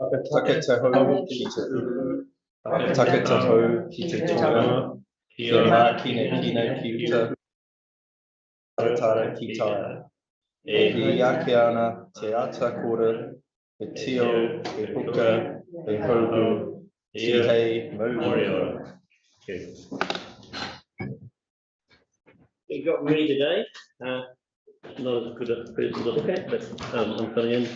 Pātaka te hau ki te uru, Pātaka te hau ki te tonga, kia rā kine ki uta, taratara ki taia. E ake ana te ata kora, e tio, e huka, e haugu, ki hei moriora. We got ready today. Not as good a person to look at, but I'm filling in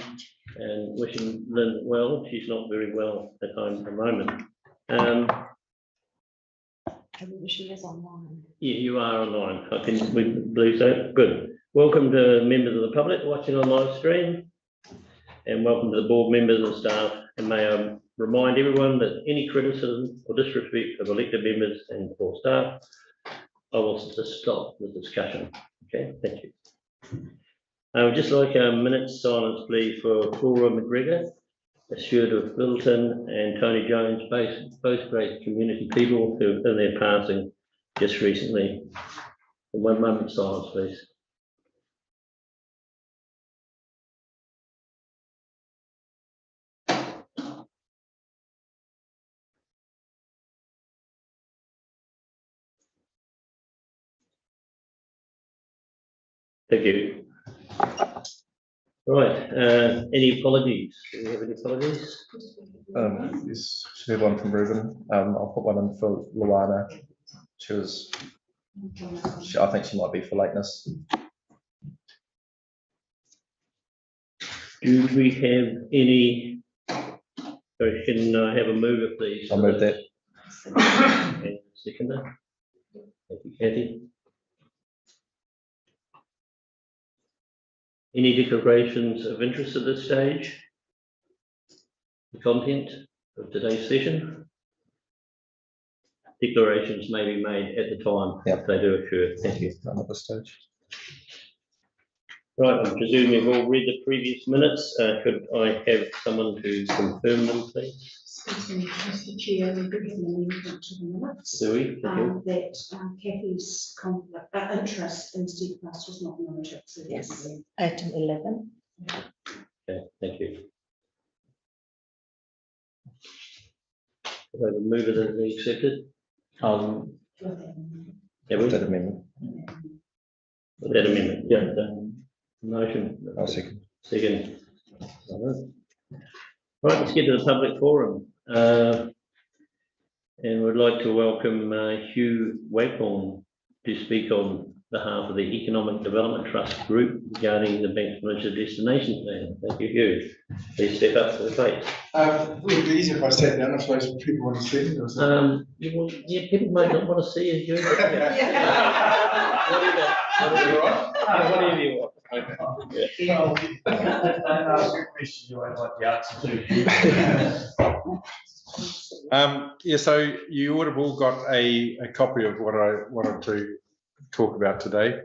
and wishing Lynn well. She's not very well at home at the moment. She is online. Yeah, you are online. I can we believe so. Good. Welcome to members of the public watching on live stream, and welcome to the board members and staff. And may I remind everyone that any criticism or disrespect of elected members and or staff, I will just stop the discussion. Okay, thank you. I would just like a minute's silence, please, for Flora McGregor, a steward of Littleton, and Tony Jones, both great community people who, in their passing just recently. 1 moment silence, please. Thank you. Right, any apologies? Do we have any apologies? Yes, we have one from Ruben. I'll put one in for Luana. I think she might be for lateness. Do we have any? So can I have a mover, please? I'll move that. Okay, seconder. Thank you, Kathy. Any declarations of interest at this stage? The content of today's session? Declarations may be made at the time. Yep. They do occur. Thank you. I'm at this stage. Right, I'm presuming you've all read the previous minutes. Could I have someone to confirm them, please? Mr. Chair, we do have an amendment to the minutes. Do we? That Kathy's interest in steadfast was not noted. So yes, item 11. Okay, thank you. Could I have a mover that be accepted? Have we? That amendment. That amendment, yeah. The motion. I'll second. Second. Right, let's get to the public forum. And we'd like to welcome Hugh Waghorn to speak on behalf of the Economic Development Trust Group regarding the Banks Peninsula Destination Plan. Thank you, Hugh. Please step up to the plate. Would it be easier if I sat down? I suppose people want to see me. Or something. Yeah, people might not want to see you, Hugh. Whatever you want. Okay. Yeah. Don't ask a question you won't like the answer to. Yeah, so you would have all got a copy of what I wanted to talk about today.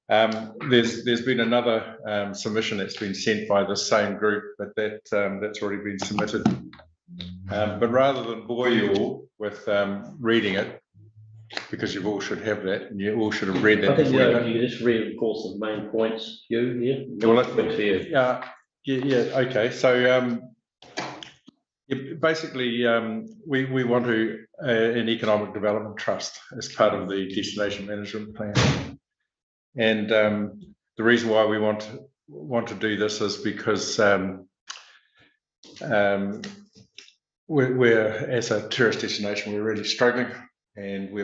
There's been another submission that's been sent by the same group, but that's already been submitted. But rather than bore you all with reading it, because you all should have that, and you all should have read that. I think you just reinforce the main points, Hugh. Yeah. Well, okay. So basically, we want to an economic development trust as part of the destination management plan, and the reason why we want to do this is because we're as a tourist destination, we're really struggling. And we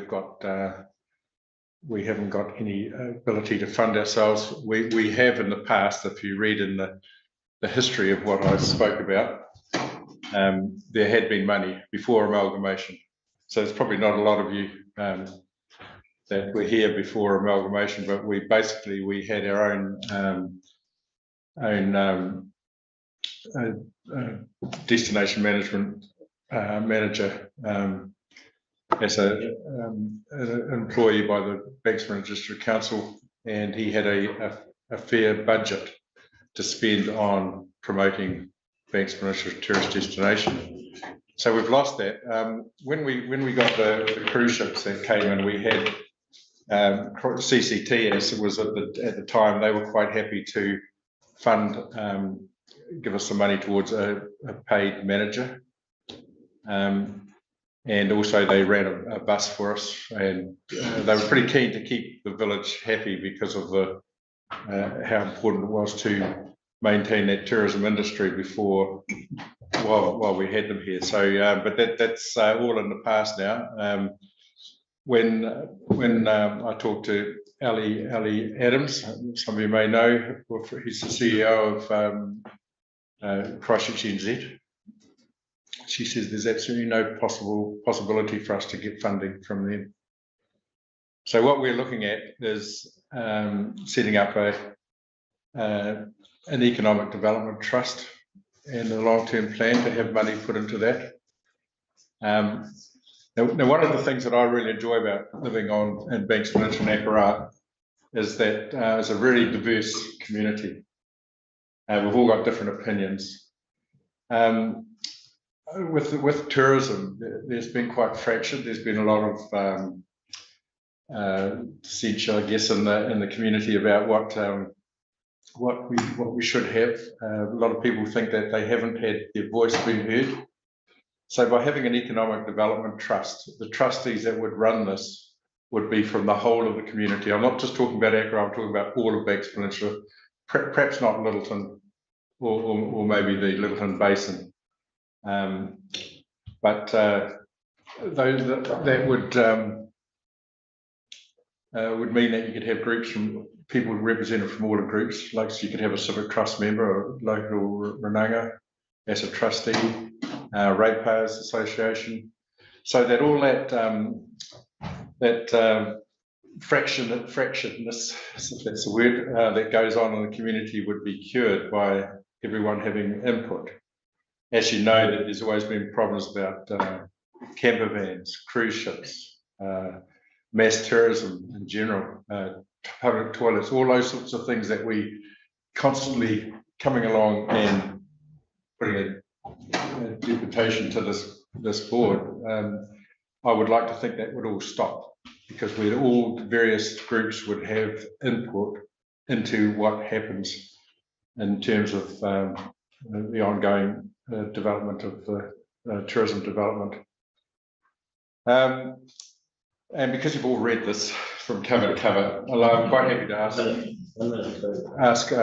haven't got any ability to fund ourselves. We have in the past, if you read in the history of what I spoke about, there had been money before amalgamation. So there's probably not a lot of you that were here before amalgamation, but we had our own destination management manager as an employee by the Banks Peninsula District Council, and he had a fair budget to spend on promoting Banks Peninsula tourist destination. So we've lost that. When we got the cruise ships that came in, we had CCT, as it was at the time, they were quite happy to fund give us some money towards a paid manager. And also they ran a bus for us, and they were pretty keen to keep the village happy because of the how important it was to maintain that tourism industry while we had them here. So, but that's all in the past now. When I talked to Ali Adams, some of you may know, he's the CEO of Christchurch NZ. She says there's absolutely no possibility for us to get funding from them. So what we're looking at is setting up an economic development trust and a long-term plan to have money put into that. Now, one of the things that I really enjoy about living in Banks Peninsula and Rākaihautū is that it's a really diverse community. We've all got different opinions. With tourism, there's been quite fractured. There's been a lot of censure, I guess, in the community about what we should have. A lot of people think that they haven't had their voice being heard. So by having an economic development trust, the trustees that would run this would be from the whole of the community. I'm not just talking about Rākaihautū, I'm talking about all of Banks Peninsula, perhaps not Littleton or maybe the Littleton Basin. But that would mean that you could have groups from people represented from all the groups, like so you could have a civic trust member or local renanga as a trustee, ratepayers association, so that all that fractionedness, if that's the word, that goes on in the community would be cured by everyone having input. As you know, that there's always been problems about camper vans, cruise ships, mass tourism in general, public toilets, all those sorts of things that we constantly coming along and putting a deputation to this board. I would like to think that would all stop, because all various groups would have input into what happens in terms of the ongoing development of the tourism development. And because you've all read this from cover to cover, I'm quite happy to ask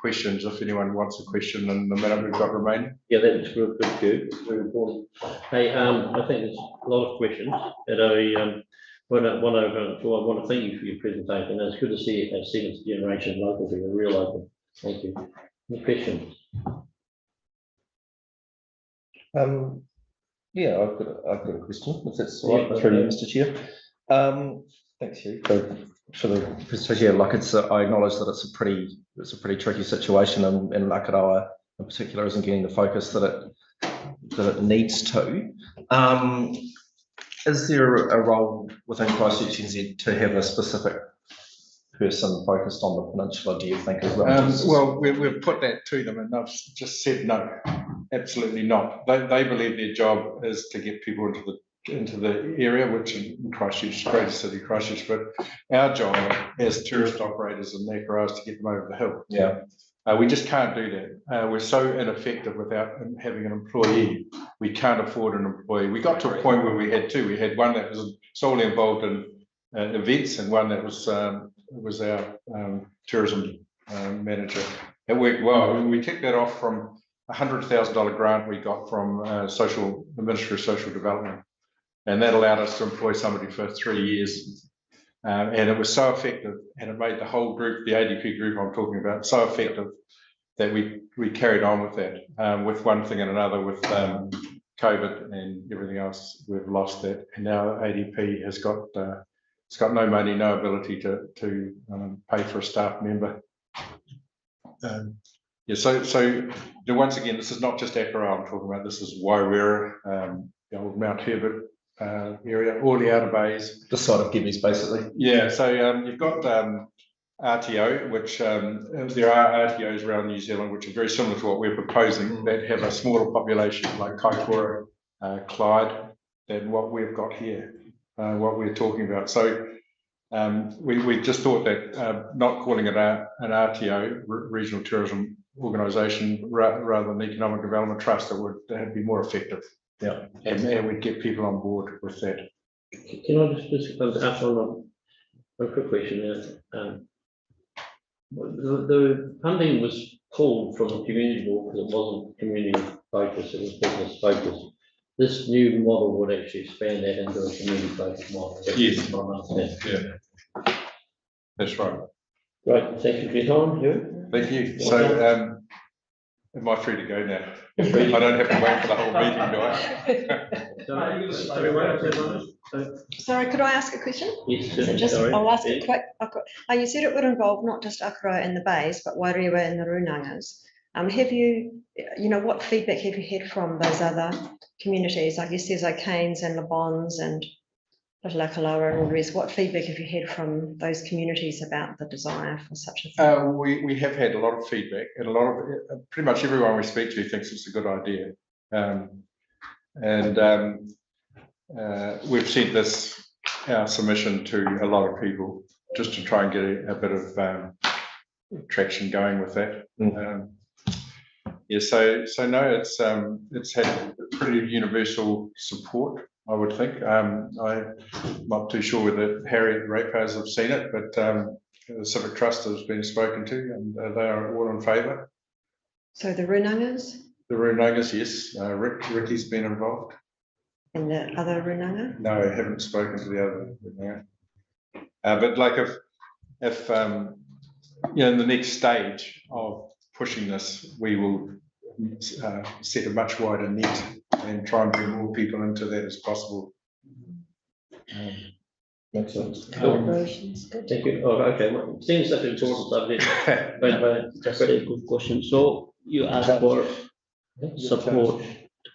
questions if anyone wants a question in the minute we've got remaining. Yeah, that's good, Hugh. Very important. Hey, I think there's a lot of questions, and I want to thank you for your presentation. It's good to see a seventh generation local here, a real local. Thank you. Any questions? Yeah, I've got a question, if that's all right, through you, Mr. Chair. Thanks, Hugh, for the presentation. Yeah, like I acknowledge that it's a pretty tricky situation, and Rākaihautū in particular isn't getting the focus that it needs to. Is there a role within Christchurch NZ to have a specific person focused on the peninsula, do you think, as well? Well, we've put that to them, and they've just said no, absolutely not. They believe their job is to get people into the area, which in Christchurch, greatest city Christchurch, but our job as tourist operators in Rākaihautū is to get them over the hill. Yeah. We just can't do that. We're so ineffective without having an employee. We can't afford an employee. We got to a point where we had two. We had one that was solely involved in events, and one that was our tourism manager. It worked well. We kicked that off from a $100,000 grant we got from the Ministry of Social Development, and that allowed us to employ somebody for 3 years. And it was so effective, and it made the whole group, the ADP group I'm talking about, so effective that we carried on with that. With one thing and another, with COVID and everything else, we've lost that, and now ADP has got it's got no money, no ability to pay for a staff member. Yeah, so once again, this is not just Rākaihautū I'm talking about. This is Wairera, the old Mount Herbert area, all the outer bays. The side of Gibbies, basically. Yeah, so you've got RTO, which there are RTOs around New Zealand which are very similar to what we're proposing, that have a smaller population, like Kaikoura, Clyde, than what we've got here, what we're talking about. So we just thought that not calling it an RTO, Regional Tourism organisation rather than economic development trust that would be more effective. Yeah. And we'd get people on board with that. Can I just ask one quick question there? The funding was pulled from the community board because it wasn't community focused, it was business focused. This new model would actually expand that into a community focused model. Yes. Yeah. That's right. Right, thank you for your time, Hugh. Thank you. So, am I free to go now? I don't have to wait for the whole meeting, do I? Sorry, could I ask a question? Yes, So just, sorry. I'll ask Yeah. it quick. You said it would involve not just Akaroa and the bays, but Wairewa and the Runangas. Have you, what feedback have you had from those other communities? I guess there's O'Kane's and Le Bons and Pātaka and all the rest. What feedback have you had from those communities about the desire for such a thing? We have had a lot of feedback, and pretty much everyone we speak to thinks it's a good idea. We've sent our submission to a lot of people just to try and get a bit of traction going with that. So no, it's had pretty universal support, I would think. I'm not too sure whether Harry and the ratepayers have seen it, but the Civic Trust has been spoken to, and they are all in favour. So the Runangas? The Runangas, yes. Ricky's been involved. And the other Runanga? No, I haven't spoken to the other Runanga. But like if in the next stage of pushing this, we will set a much wider net and try and bring more people into that as possible. Makes sense. Thank you. Oh, okay. Well, it seems such an important subject. That's a good question. So you asked for support.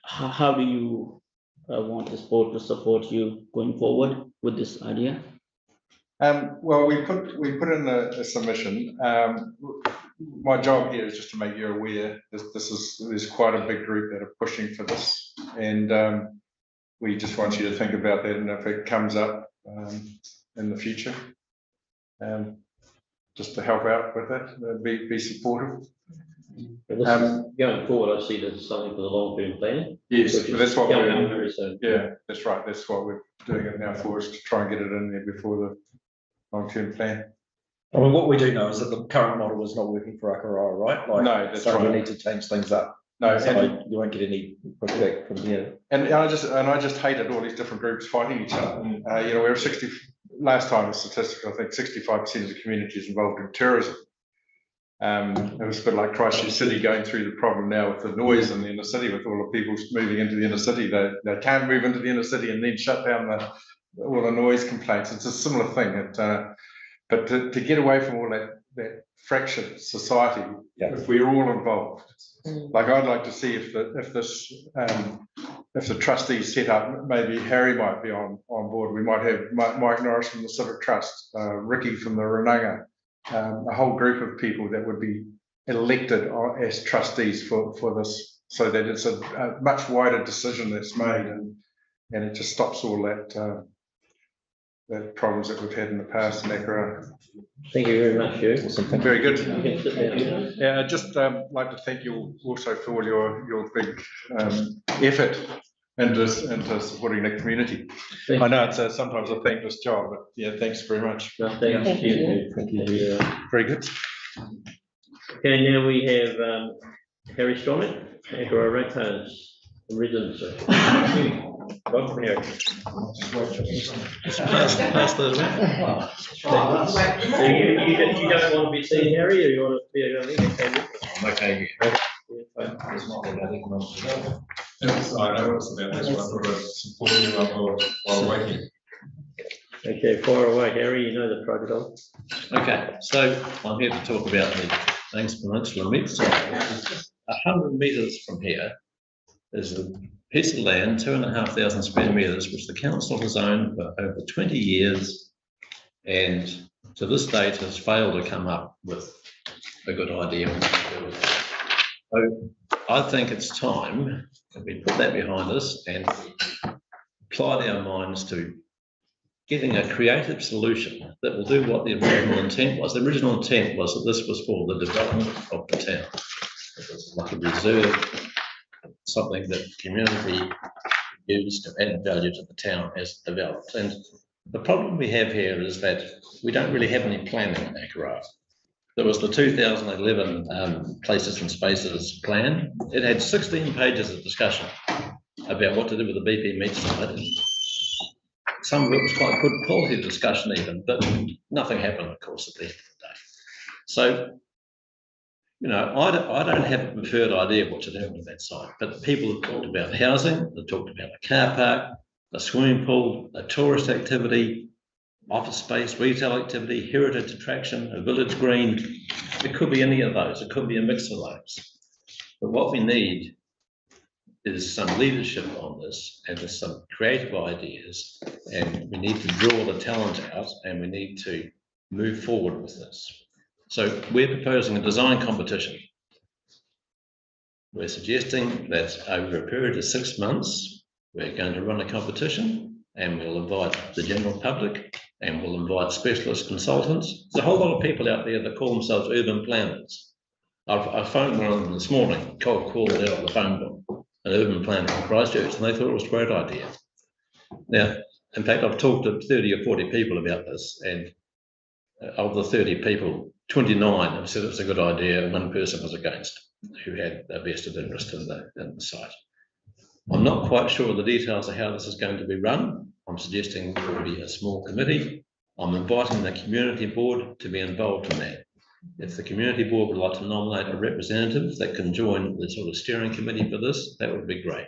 How do you want this board to support you going forward with this idea? Well, we put in a submission. My job here is just to make you aware that there's quite a big group that are pushing for this, and we just want you to think about that, and if it comes up in the future, just to help out with it, be supportive. Going forward, I see there's something for the long-term plan. Yes, that's what we're very soon. Yeah, that's right. That's what we're doing it now for, is to try and get it in there before the long-term plan. I mean, what we do know is that the current model is not working for Akaroa, right? No, that's so right. We need to change things up. No, So you won't get any pushback from here. and I just hated all these different groups fighting each other. We were 60 last time. The statistic, I think 65% of the community is involved in tourism. It was a bit like Christchurch City going through the problem now with the noise in the inner city, with all the people moving into the inner city. They can't move into the inner city and then shut down all the noise complaints. It's a similar thing. But to get away from all that fractured society, if we're all involved, like I'd like to see if the trustees set up, maybe Harry might be on board. We might have Mike Norris from the Civic Trust, Ricky from the Runanga, a whole group of people that would be elected as trustees for this, so that it's a much wider decision that's made, and it just stops all that problems that we've had in the past in Akaroa. Thank you very much, Hugh. Very good. You can sit down. Yeah, I'd just like to thank you also for all your big effort into supporting the community. I know it's sometimes a thankless job, but yeah, thanks very much. No, thank you. Thank you. Very good. Okay, now we have Harry Stromick, Akaroa Ratepayers residents. Welcome, Harry. You don't want to be seen, Harry, or you want to be I'm okay. I know it's about this one, but supporting you while waiting. Okay, fire away, Harry. You know the protocol. Okay, so I'm here to talk about the Thanks Peninsula Mix. 100 metres from here is a piece of land, 2,500 square metres, which the council has owned for over 20 years, and to this date has failed to come up with a good idea. So I think it's time that we put that behind us and applied our minds to getting a creative solution that will do what the original intent was. The original intent was that this was for the development of the town. It was like a reserve, something that the community used to add value to the town as it developed. And the problem we have here is that we don't really have any planning in Rākaihautū. There was the 2011 Places and Spaces plan. It had 16 pages of discussion about what to do with the BP meat site. Some of it was quite good quality discussion even, but nothing happened, of course, at the end of the day. So, you know, I don't have a preferred idea of what to do with that site, but people have talked about housing, they've talked about a car park, a swimming pool, a tourist activity, office space, retail activity, heritage attraction, a village green. It could be any of those, it could be a mix of those. But what we need is some leadership on this, and there's some creative ideas, and we need to draw the talent out, and we need to move forward with this. So we're proposing a design competition. We're suggesting that over a period of 6 months, we're going to run a competition, and we'll invite the general public, and we'll invite specialist consultants. There's a whole lot of people out there that call themselves urban planners. I phoned one of them this morning, cold called it out on the phone book, an urban planner in Christchurch, and they thought it was a great idea. Now, in fact, I've talked to 30 or 40 people about this, and of the 30 people, 29 have said it's a good idea, and one person was against, who had a vested interest in the site. I'm not quite sure of the details of how this is going to be run. I'm suggesting there will be a small committee. I'm inviting the community board to be involved in that. If the community board would like to nominate a representative that can join the sort of steering committee for this, that would be great.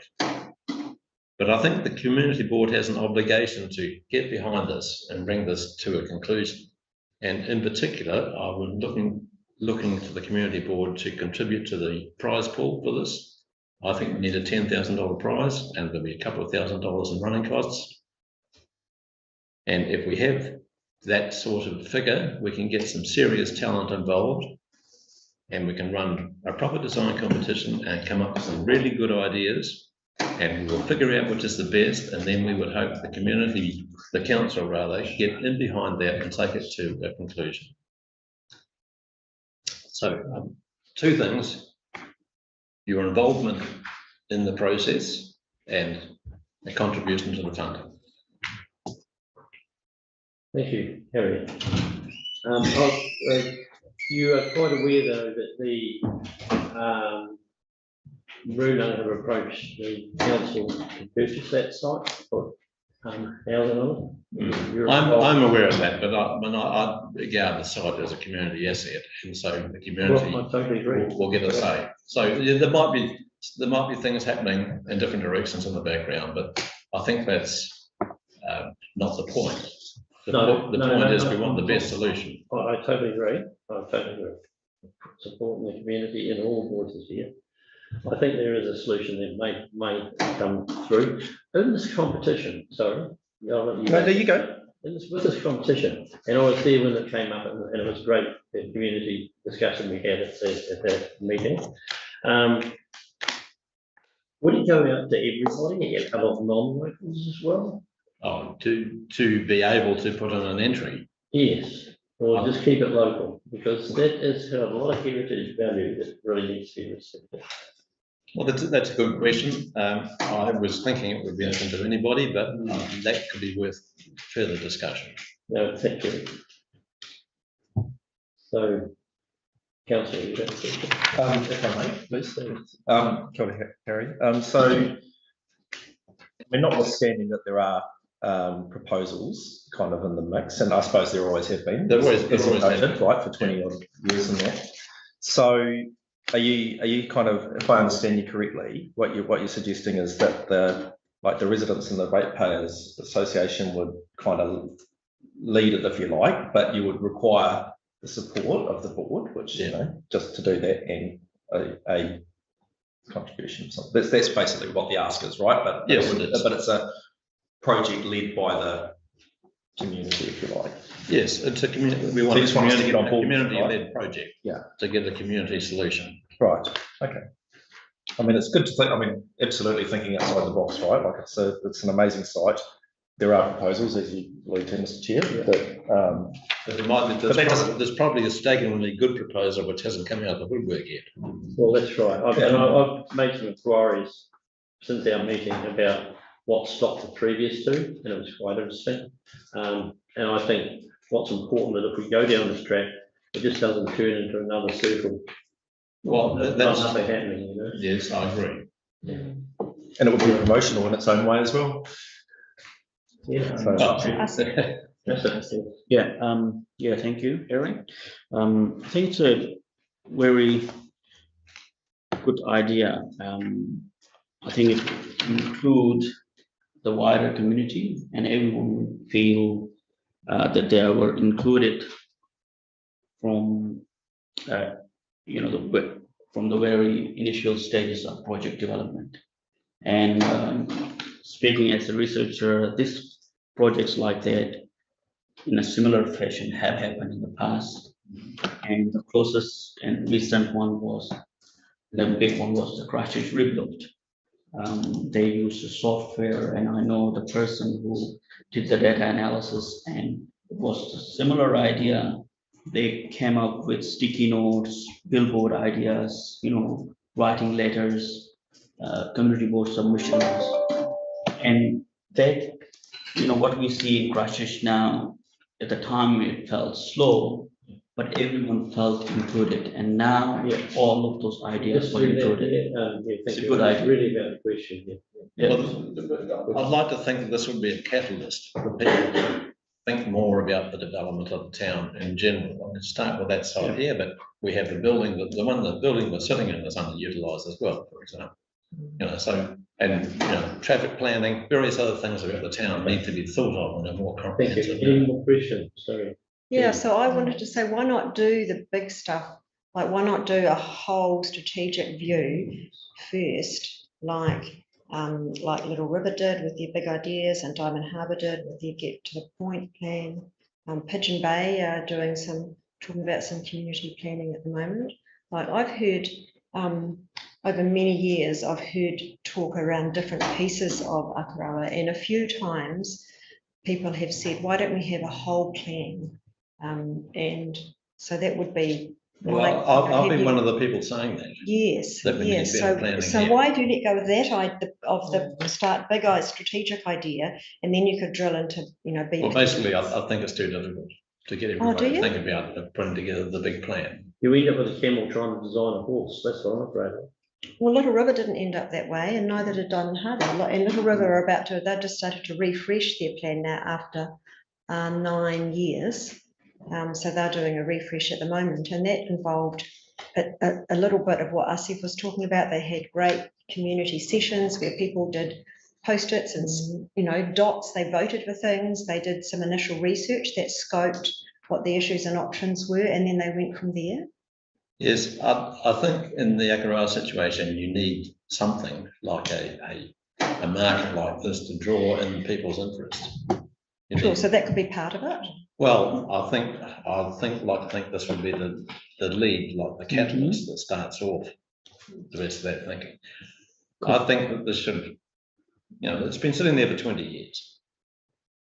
But I think the community board has an obligation to get behind this and bring this to a conclusion. And in particular, I'm looking to the community board to contribute to the prize pool for this. I think we need a $10,000 prize, and there'll be a couple of $1,000s in running costs. And if we have that sort of figure, we can get some serious talent involved, and we can run a proper design competition and come up with some really good ideas, and we will figure out which is the best, and then we would hope the community, the council rather, get in behind that and take it to a conclusion. So 2 things: your involvement in the process and a contribution to the funding. Thank you, Harry. You are quite aware, though, that the Rūnanga have approached the council to purchase that site for housing on it. I'm aware of that, but I regard the site as a community asset, and so the community I totally agree. will get a say. So yeah, there might be things happening in different directions in the background, but I think that's not the point. The point is we want the best solution. I totally agree. Supporting the community in all voices here. I think there is a solution that may come through. In this competition, sorry. There you go. With this competition, and I was there when it came up, and it was great, the community discussion we had at that meeting. Would it go out to everybody and a lot of non-locals as well? Oh, to be able to put in an entry. Yes, or just keep it local, because that is a lot of heritage value that really needs to be respected. Well, that's a good question. I was thinking it would be open to anybody, but that could be worth further discussion. No, thank you. So, Councillor, you don't see it. If I may, please. Kia ora, Harry. So, we're notwithstanding that there are proposals kind of in the mix, and I suppose there always have been. There always have been, right, for 20 odd years and that. So, are you kind of, if I understand you correctly, what you're suggesting is that the residents and the ratepayers association would kind of lead it, if you like, but you would require the support of the board, which you know, just to do that, and a contribution. So that's basically what the ask is, right? But yes, but it's a project led by the community, if you like. Yes, it's a community. We want to get on board, community-led project. Yeah, to get a community solution. Right. Okay. I mean, it's good to think. I mean, absolutely thinking outside the box, right? Like it's an amazing site. there are proposals, as you alluded to, Mr. Chair, that, But it might be, But that doesn't- there's probably a staggeringly good proposal which hasn't come out of the woodwork yet. Well, that's right. I've made some inquiries since our meeting about what stopped the previous two, and it was quite interesting. And I think what's important that if we go down this track, it just doesn't turn into another circle. Well, that's nothing happening, you know. Yes, I agree. and it would be promotional in its own way as well. Yeah. So, That's it. Yeah, thank you, Erin. I think it's a very good idea. I think it include the wider community and everyone feel that they were included from from the very initial stages of project development. And speaking as a researcher, this projects like that in a similar fashion have happened in the past. And the closest and recent one was, the big one was the Christchurch rebuild. They used the software, and I know the person who did the data analysis, and it was a similar idea. They came up with sticky notes, billboard ideas, writing letters, community board submissions. And that, what we see in Christchurch now, at the time it felt slow, but everyone felt included. And now all of those ideas were included. It's a good idea. Really about the question. Well, I'd like to think that this would be a catalyst for people to think more about the development of the town in general. I'm going to start with that side here, but we have the building, the building we're sitting in is underutilised as well, for example. Traffic planning, various other things about the town need to be thought of in a more comprehensive Any manner. more questions? Sorry. Yeah, so I wanted to say, why not do the big stuff? Like, why not do a whole strategic view first, like Little River did with their big ideas, and Diamond Harbour did with their Get to the Point plan. Pigeon Bay are talking about some community planning at the moment. Like, I've heard over many years, I've heard talk around different pieces of Akarawa, and a few times people have said, why don't we have a whole plan? And so that would be. Well, I've been one of the people saying that. Yes, That we need yes. better planning So here. why do you let go of that of the start big strategic idea, and then you could drill into Well, basically, I think it's too difficult to get everyone do to you? think about putting together the big plan. You end up with a camel trying to design a horse. That's what I'm afraid of. Well, Little River didn't end up that way, and neither did Diamond Harbour. And Little River are they've just started to refresh their plan now after 9 years. So they're doing a refresh at the moment, and that involved a little bit of what Asif was talking about. They had great community sessions where people did post-its and dots. They voted for things. They did some initial research that scoped what the issues and options were, and then they went from there. Yes, I think in the Akarawa situation, you need something like a market like this to draw in people's interest. Sure, so that could be part of it. Well, I think this would be the lead, like the catalyst that starts off the rest of that thinking. I think that this should, it's been sitting there for 20 years.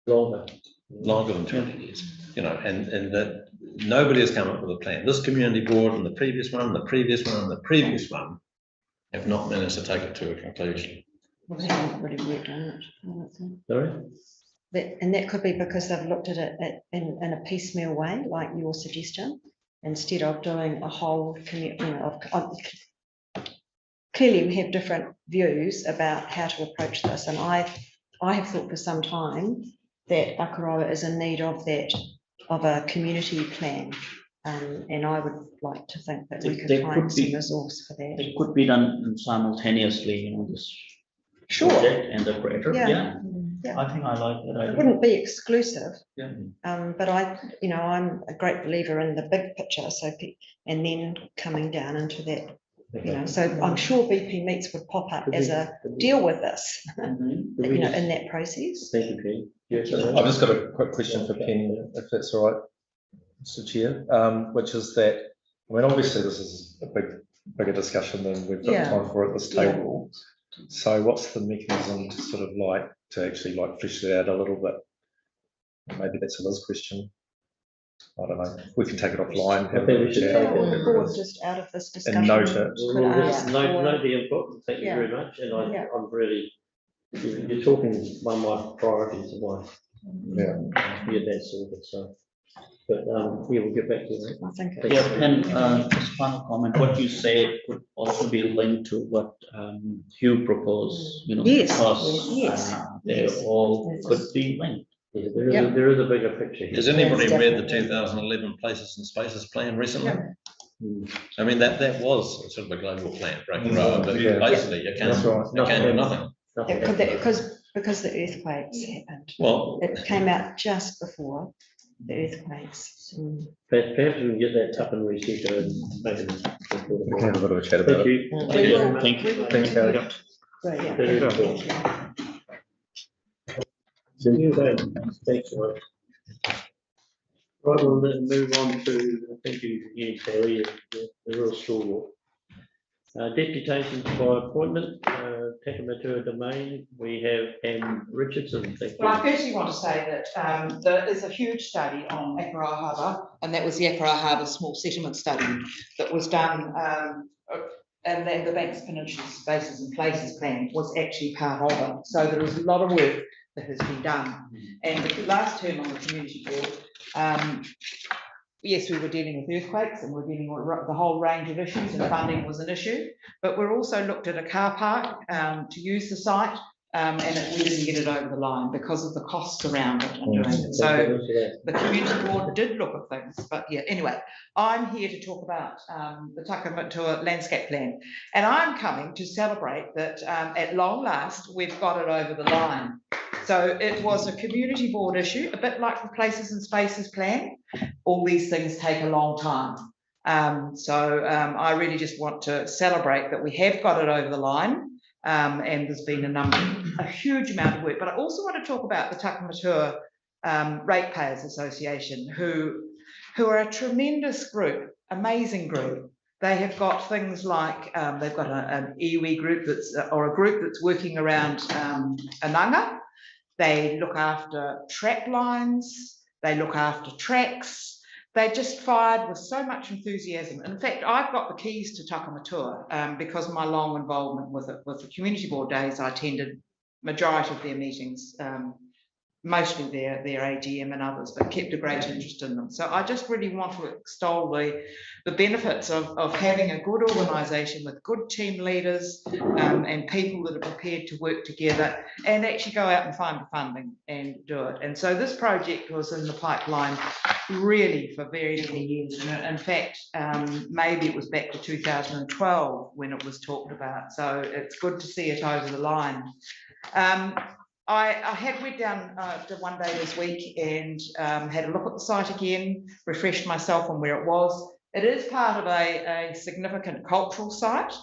Longer than 20 years, and that nobody has come up with a plan. This community board and the previous one, the previous one, and the previous one have not managed to take it to a conclusion. Well, they haven't really worked on it. I don't think. Sorry? And that could be because they've looked at it in a piecemeal way, like your suggestion, instead of doing a whole clearly we have different views about how to approach this, and I have thought for some time that Akarawa is in need of a community plan, and I would like to think that we could find some resource for that. It could be done simultaneously, this Sure. project and the creator. Yeah. I think I like that idea. It wouldn't be exclusive. Yeah. But I'm a great believer in the big picture. And then coming down into that, so I'm sure BP Meets would pop up as a deal with this, in that process. Thank you, Penny. Yes, I've just got a quick question for Penny, if that's all right, Mr. Chair, which is that, obviously this is a bigger discussion than we've got time for at this table. So what's the mechanism to sort of like, to actually like flesh it out a little bit? Maybe that's a Liz question. I don't know. We can take it offline. I think we should Yeah, take or the board it. just out of this discussion. And note it. could ask Note for- the input, thank you Yeah. very much, and Yeah. I'm really, you're talking one of my priorities of mine. Yeah. Get that sorted, so. But, yeah, we'll get back to that. I think Thank it's. Yeah, and just final comment, what you said could also be linked to what Hugh proposed, you know. Yes, Because yes, they yes. all Yes. could be linked. Yeah, Yep. there is a bigger picture here. Has anybody Yes, read the definitely. 2011 Places and Spaces plan recently? Yeah. I mean, that was sort of a global plan, Rākaihautū, but Yeah. basically you can't, That's right. you can't do nothing. Nothing. Because the earthquakes happened. Well, It came out just before the earthquakes. Perhaps we can get that up and reset and make it. We can have a bit of a chat about Thank it. you. We Okay, will- thank you. we will Thanks, Harry. continue. Right, yeah. Very good. Thank you. Thanks, Roy. Right, we'll then move on to, thank you again, Terry, the real stalwart. Deputations by appointment, Takamatua Domain, we have Anne Richardson. Thank Well, I you. firstly want to say that there is a huge study on Whakaroa Harbour, and that was the Whakaroa Harbour Small Settlement Study that was done, and then the Banks Peninsula Spaces and Places Plan was actually part of it. So there is a lot of work that has been done. And the last term on the community board, yes, we were dealing with earthquakes and we're dealing with the whole range of issues, and funding was an issue. But we're also looked at a car park to use the site, and we didn't get it over the line because of the costs around it and doing it. So the community board did look at things, but yeah, anyway, I'm here to talk about the Takamatua landscape plan. And I'm coming to celebrate that at long last, we've got it over the line. So it was a community board issue, a bit like the Places and Spaces plan. All these things take a long time. I really just want to celebrate that we have got it over the line. And there's been a huge amount of work. But I also want to talk about the Takamatua Ratepayers Association, who are a tremendous group, amazing group. They have got things like, they've got an iwi group or a group that's working around Ananga. They look after track lines, they look after tracks. They just fired with so much enthusiasm. In fact, I've got the keys to Takamatua because of my long involvement with the community board days. I attended majority of their meetings, mostly their AGM and others, but kept a great interest in them. So I just really want to extol the benefits of having a good organisation with good team leaders and people that are prepared to work together and actually go out and find the funding and do it. And so this project was in the pipeline really for very many years. And in fact, maybe it was back to 2012 when it was talked about. So it's good to see it over the line. I went down to one day this week and had a look at the site again, refreshed myself on where it was. It is part of a significant cultural site.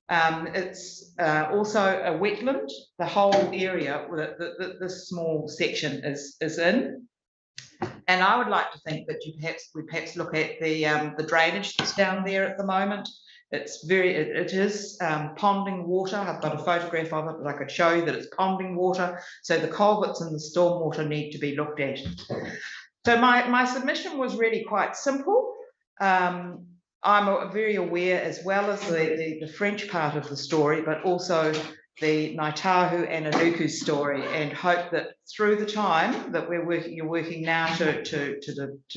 It's also a wetland. The whole area that this small section is in. And I would like to think that we perhaps look at the drainage that's down there at the moment. It is ponding water. I've got a photograph of it that I could show you that it's ponding water. So the culverts and the stormwater need to be looked at. So my submission was really quite simple. I'm very aware, as well as the French part of the story, but also the Ngaitahu and Anuku story, and hope that through the time that you're working now to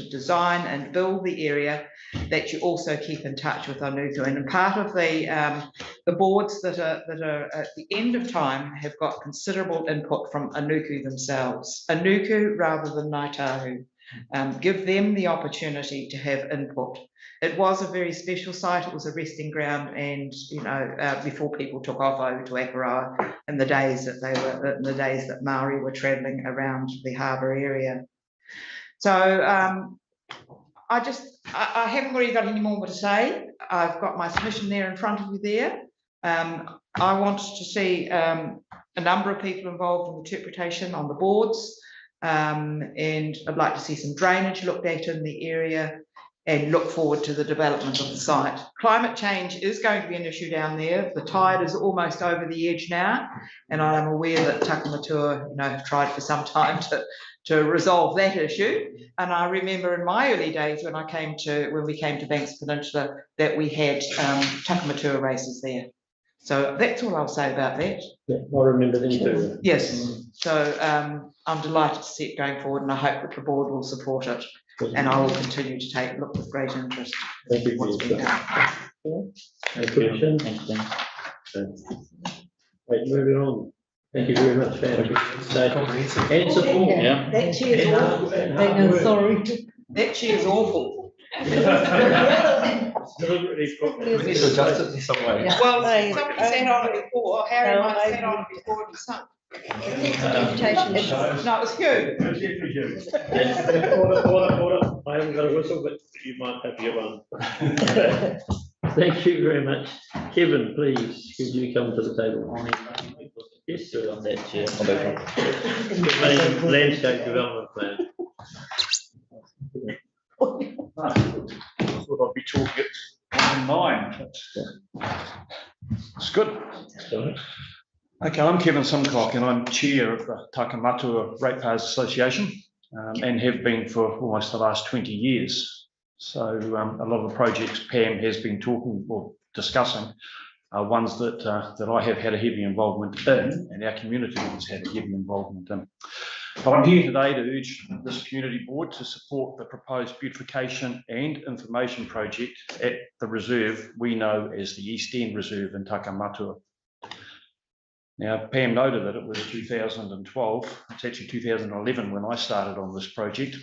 design and build the area, that you also keep in touch with Anuku. And part of the boards that are at the end of time have got considerable input from Anuku themselves, Anuku rather than Ngaitahu. Give them the opportunity to have input. It was a very special site. It was a resting ground, and before people took off over to Whakaroa in the days that Maori were travelling around the harbour area. So I haven't really got any more to say. I've got my submission there in front of you there. I want to see a number of people involved in interpretation on the boards, and I'd like to see some drainage looked at in the area. and look forward to the development of the site. Climate change is going to be an issue down there. The tide is almost over the edge now, and I am aware that Takamatua, have tried for some time to resolve that issue. And I remember in my early days when we came to Banks Peninsula that we had Takamatua races there. So that's all I'll say about that. Yeah, I remember them too. Yes. So I'm delighted to see it going forward, and I hope that the board will support it. And I will continue to take a look with great interest. Thank you. What's being done. Thank you. Right, moving on. Thank you very much, Pam. And support. Yeah. That chair's awful. Sorry. That chair's awful. We need to adjust it in some way. Well, somebody sat on it before. Harry might have sat on it before and sunk. Invitation. No, it was Hugh. Order. I haven't got a whistle, but you might have to get one. Thank you very much. Kevin, please, could you come to the table? Yes, sir, on that chair. Landscape development plan. I thought I'd be talking at 9. It's good. Okay, I'm Kevin Simcock, and I'm chair of the Takamatua Ratepayers Association, and have been for almost the last 20 years. So a lot of the projects Pam has been talking or discussing are ones that I have had a heavy involvement in, and our community has had a heavy involvement in. But I'm here today to urge this community board to support the proposed beautification and information project at the reserve we know as the East End Reserve in Takamatua. Now, Pam noted that it was 2012. It's actually 2011 when I started on this project.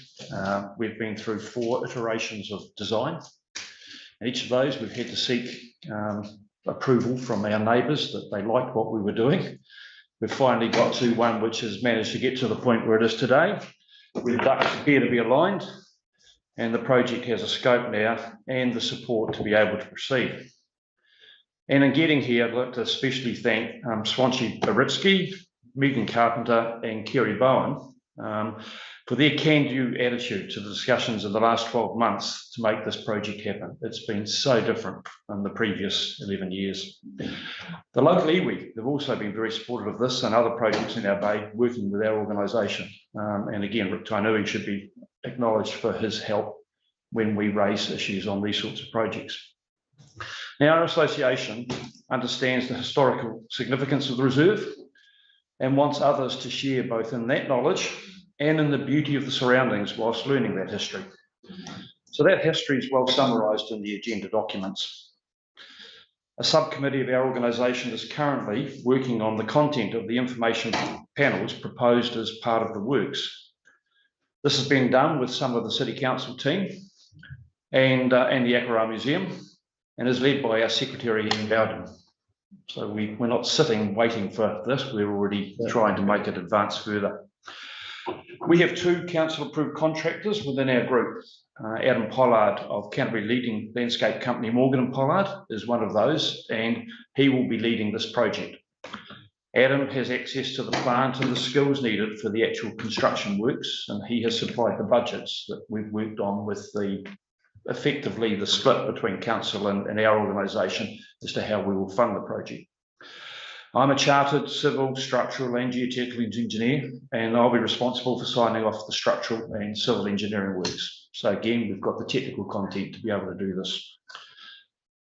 We've been through 4 iterations of design. Each of those we've had to seek approval from our neighbours that they liked what we were doing. We've finally got to one which has managed to get to the point where it is today. We've ducks appear to be aligned, and the project has a scope now and the support to be able to proceed. And in getting here, I'd like to especially thank Swansea Baritsky, Megan Carpenter and Kerry Bowen for their can-do attitude to the discussions of the last 12 months to make this project happen. It's been so different from the previous 11 years. The local iwi have also been very supportive of this and other projects in our bay, working with our organisation. And again, Rick Tainui should be acknowledged for his help when we raise issues on these sorts of projects. Now, our association understands the historical significance of the reserve and wants others to share both in that knowledge and in the beauty of the surroundings whilst learning that history. So that history is well summarised in the agenda documents. A subcommittee of our organisation is currently working on the content of the information panels proposed as part of the works. This has been done with some of the City Council team and the Akara Museum, and is led by our Secretary, Ian Bowden. So we're not sitting waiting for this, we're already trying to make it advance further. We have 2 council-approved contractors within our group. Adam Pollard of Canterbury leading landscape company Morgan & Pollard is one of those, and he will be leading this project. Adam has access to the plant and the skills needed for the actual construction works, and he has supplied the budgets that we've worked on with effectively the split between council and our organisation as to how we will fund the project. I'm a chartered civil, structural and geotechnical engineer, and I'll be responsible for signing off the structural and civil engineering works. So again, we've got the technical content to be able to do this.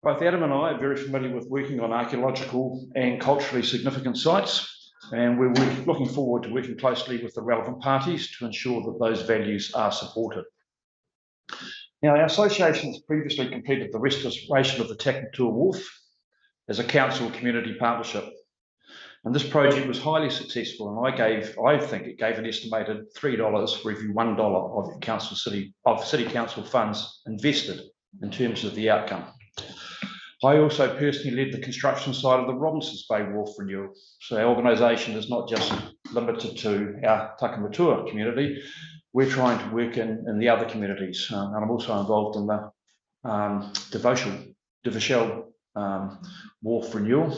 Both Adam and I are very familiar with working on archaeological and culturally significant sites, and we're looking forward to working closely with the relevant parties to ensure that those values are supported. Now, our association has previously completed the restoration of the Takamatua Wharf as a council community partnership. And this project was highly successful, and I think it gave an estimated $3 for every $1 of city council funds invested in terms of the outcome. I also personally led the construction side of the Robinsons Bay Wharf renewal. So our organisation is not just limited to our Takamatua community. We're trying to work in the other communities, and I'm also involved in the Devishell Wharf renewal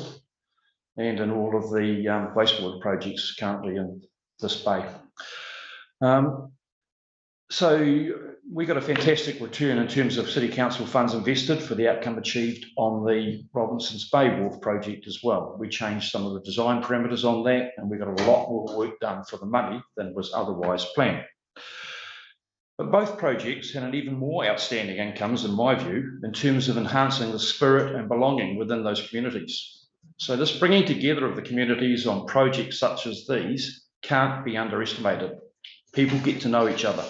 and in all of the wastewater projects currently in this bay. So we got a fantastic return in terms of City Council funds invested for the outcome achieved on the Robinsons Bay Wharf project as well. We changed some of the design parameters on that, and we got a lot more work done for the money than was otherwise planned. But both projects had an even more outstanding outcomes, in my view, in terms of enhancing the spirit and belonging within those communities. So this bringing together of the communities on projects such as these can't be underestimated. People get to know each other.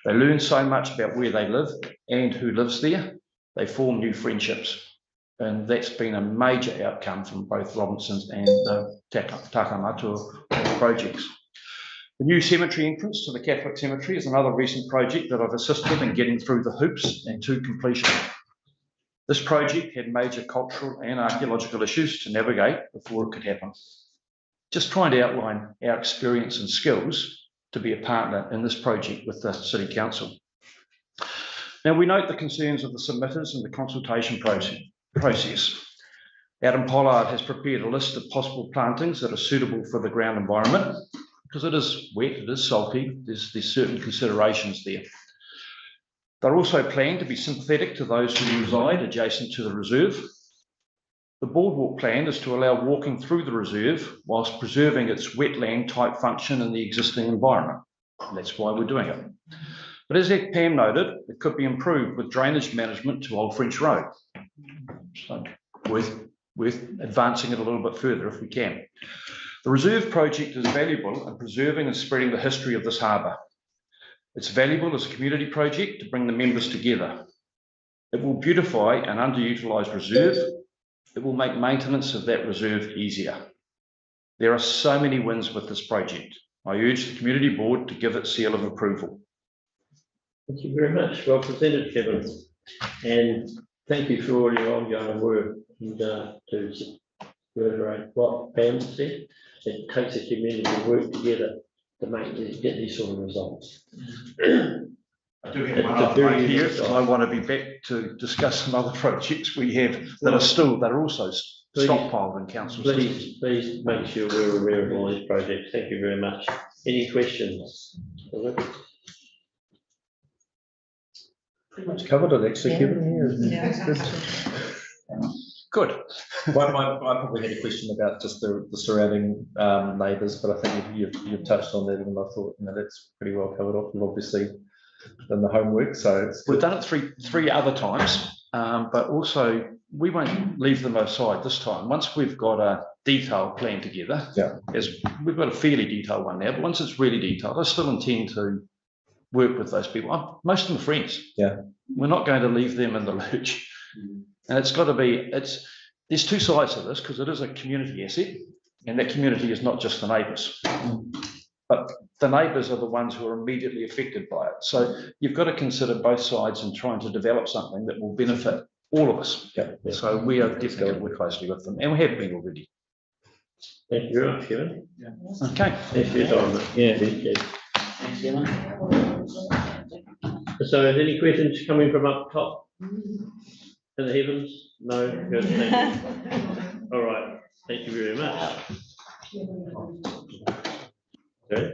They learn so much about where they live and who lives there. They form new friendships. And that's been a major outcome from both Robinsons and the Takamatu projects. The new cemetery entrance to the Catholic cemetery is another recent project that I've assisted in getting through the hoops and to completion. This project had major cultural and archaeological issues to navigate before it could happen. Just trying to outline our experience and skills to be a partner in this project with the City Council. Now, we note the concerns of the submitters and the consultation process. Adam Pollard has prepared a list of possible plantings that are suitable for the ground environment, because it is wet, it is salty, there's certain considerations there. They're also planned to be sympathetic to those who reside adjacent to the reserve. The boardwalk plan is to allow walking through the reserve whilst preserving its wetland type function in the existing environment. And that's why we're doing it. But as Pam noted, it could be improved with drainage management to Old French Road. So worth advancing it a little bit further if we can. The reserve project is valuable in preserving and spreading the history of this harbour. It's valuable as a community project to bring the members together. It will beautify an underutilised reserve. It will make maintenance of that reserve easier. There are so many wins with this project. I urge the community board to give it seal of approval. Thank you very much. Well presented, Kevin. And thank you for all your ongoing work and to reiterate what Pam said. It takes a community to work together to get these sort of results. I do have one other point here, and I want to be back to discuss some other projects we have that are also stockpiled in council systems. Please make sure we're aware of all these projects. Thank you very much. Any questions? Pretty much covered it, actually, Kevin. Yeah. Good. I probably had a question about just the surrounding neighbours, but I think you've touched on that, and I thought that's pretty well covered off, and obviously done the homework. So we've done it three other times, but also we won't leave them aside this time. Once we've got a detailed plan together, as we've got a fairly detailed one now, but once it's really detailed, I still intend to work with those people. Most of them are friends. Yeah, we're not going to leave them in the lurch. And it's got to be, there's two sides to this, because it is a community asset, and that community is not just the neighbours, but the neighbours are the ones who are immediately affected by it. So you've got to consider both sides in trying to develop something that will benefit all of us. Yeah. So we are definitely going to work closely with them, and we have been already. Thank you very much, Kevin. Okay. Thanks for your time. Yeah. Thanks, Kevin. So, is any questions coming from up top? In the heavens? No? Good, thank you. All right. Thank you very much. Okay.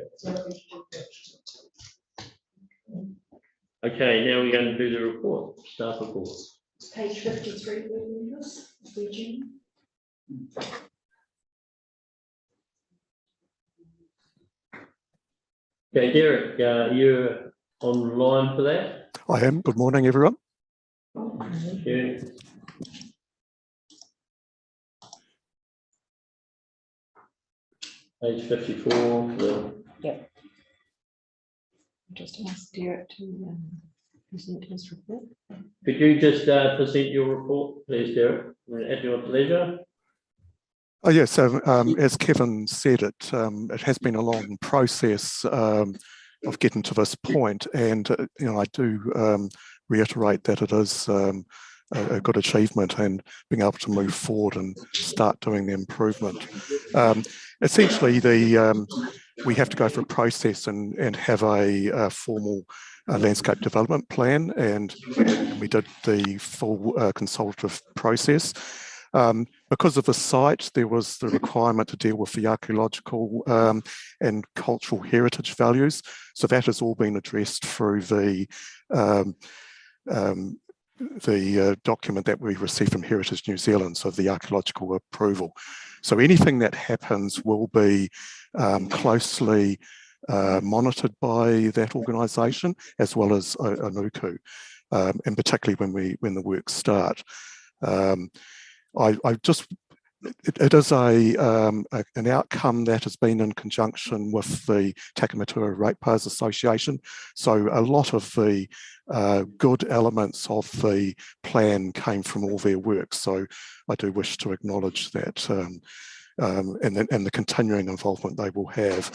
Okay, now we're going to do the report, staff report. Page 53, Regina. Okay, Derek, you're online for that? I am. Good morning, everyone. Thank you. Page 54. Yep. Just ask Derek to present his report. Could you just present your report, please, Derek, at your leisure? Oh, yeah. So as Kevin said, it has been a long process of getting to this point, and I do reiterate that it is a good achievement, and being able to move forward and start doing the improvement. Essentially, we have to go through a process and have a formal landscape development plan, and we did the full consultative process. Because of the site, there was the requirement to deal with the archaeological and cultural heritage values. So that has all been addressed through the document that we received from Heritage New Zealand, so the archaeological approval. So anything that happens will be closely monitored by that organisation, as well as Anuku, and particularly when the works start. It is an outcome that has been in conjunction with the Takamatua Ratepayers Association. So a lot of the good elements of the plan came from all their work. So I do wish to acknowledge that and the continuing involvement they will have.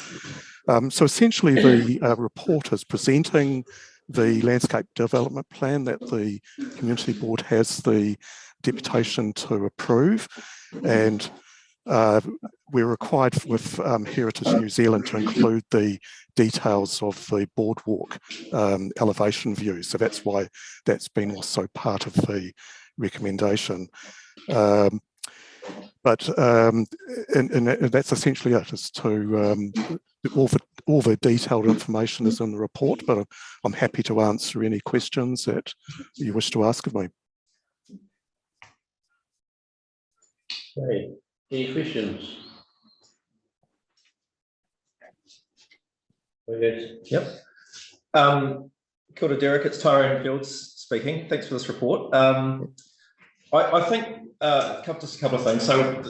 So essentially the report is presenting the landscape development plan that the community board has the deputation to approve, and we're required with Heritage New Zealand to include the details of the boardwalk elevation view. So that's why that's been also part of the recommendation. And that's essentially it, is to all the detailed information is in the report, but I'm happy to answer any questions that you wish to ask of me. Okay, any questions? Yep. Kia ora, Derek, it's Tyrone Fields speaking. Thanks for this report. I think just a couple of things. So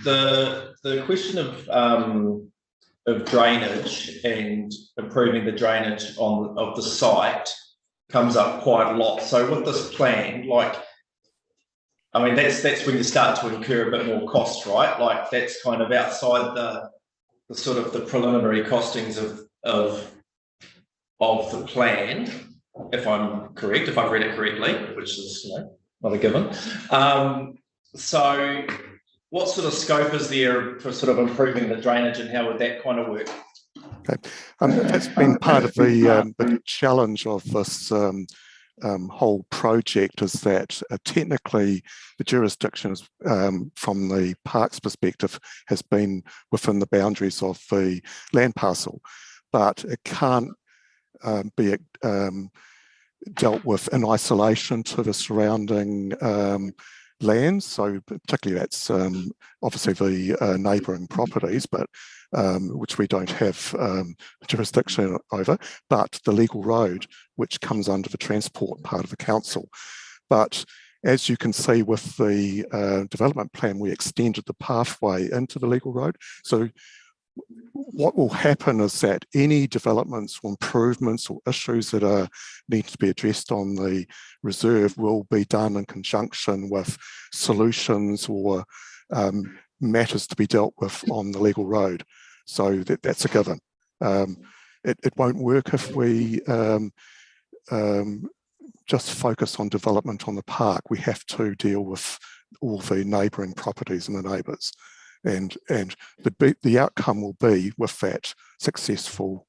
the question of drainage and improving the drainage of the site comes up quite a lot. So with this plan, I mean, that's when you start to incur a bit more cost, right? Like that's kind of outside the sort of the preliminary costings of the plan, if I'm correct, if I've read it correctly, which is not a given. So what sort of scope is there for sort of improving the drainage, and how would that kind of work? Okay, that's been part of the challenge of this whole project, is that technically the jurisdiction is, from the park's perspective, has been within the boundaries of the land parcel, but it can't be dealt with in isolation to the surrounding land. So particularly that's obviously the neighbouring properties, but which we don't have jurisdiction over, but the legal road, which comes under the transport part of the council. But as you can see with the development plan, we extended the pathway into the legal road. So what will happen is that any developments or improvements or issues that need to be addressed on the reserve will be done in conjunction with solutions or matters to be dealt with on the legal road. So that's a given. It won't work if we just focus on development on the park. We have to deal with all the neighbouring properties and the neighbours. And the outcome will be, with that successful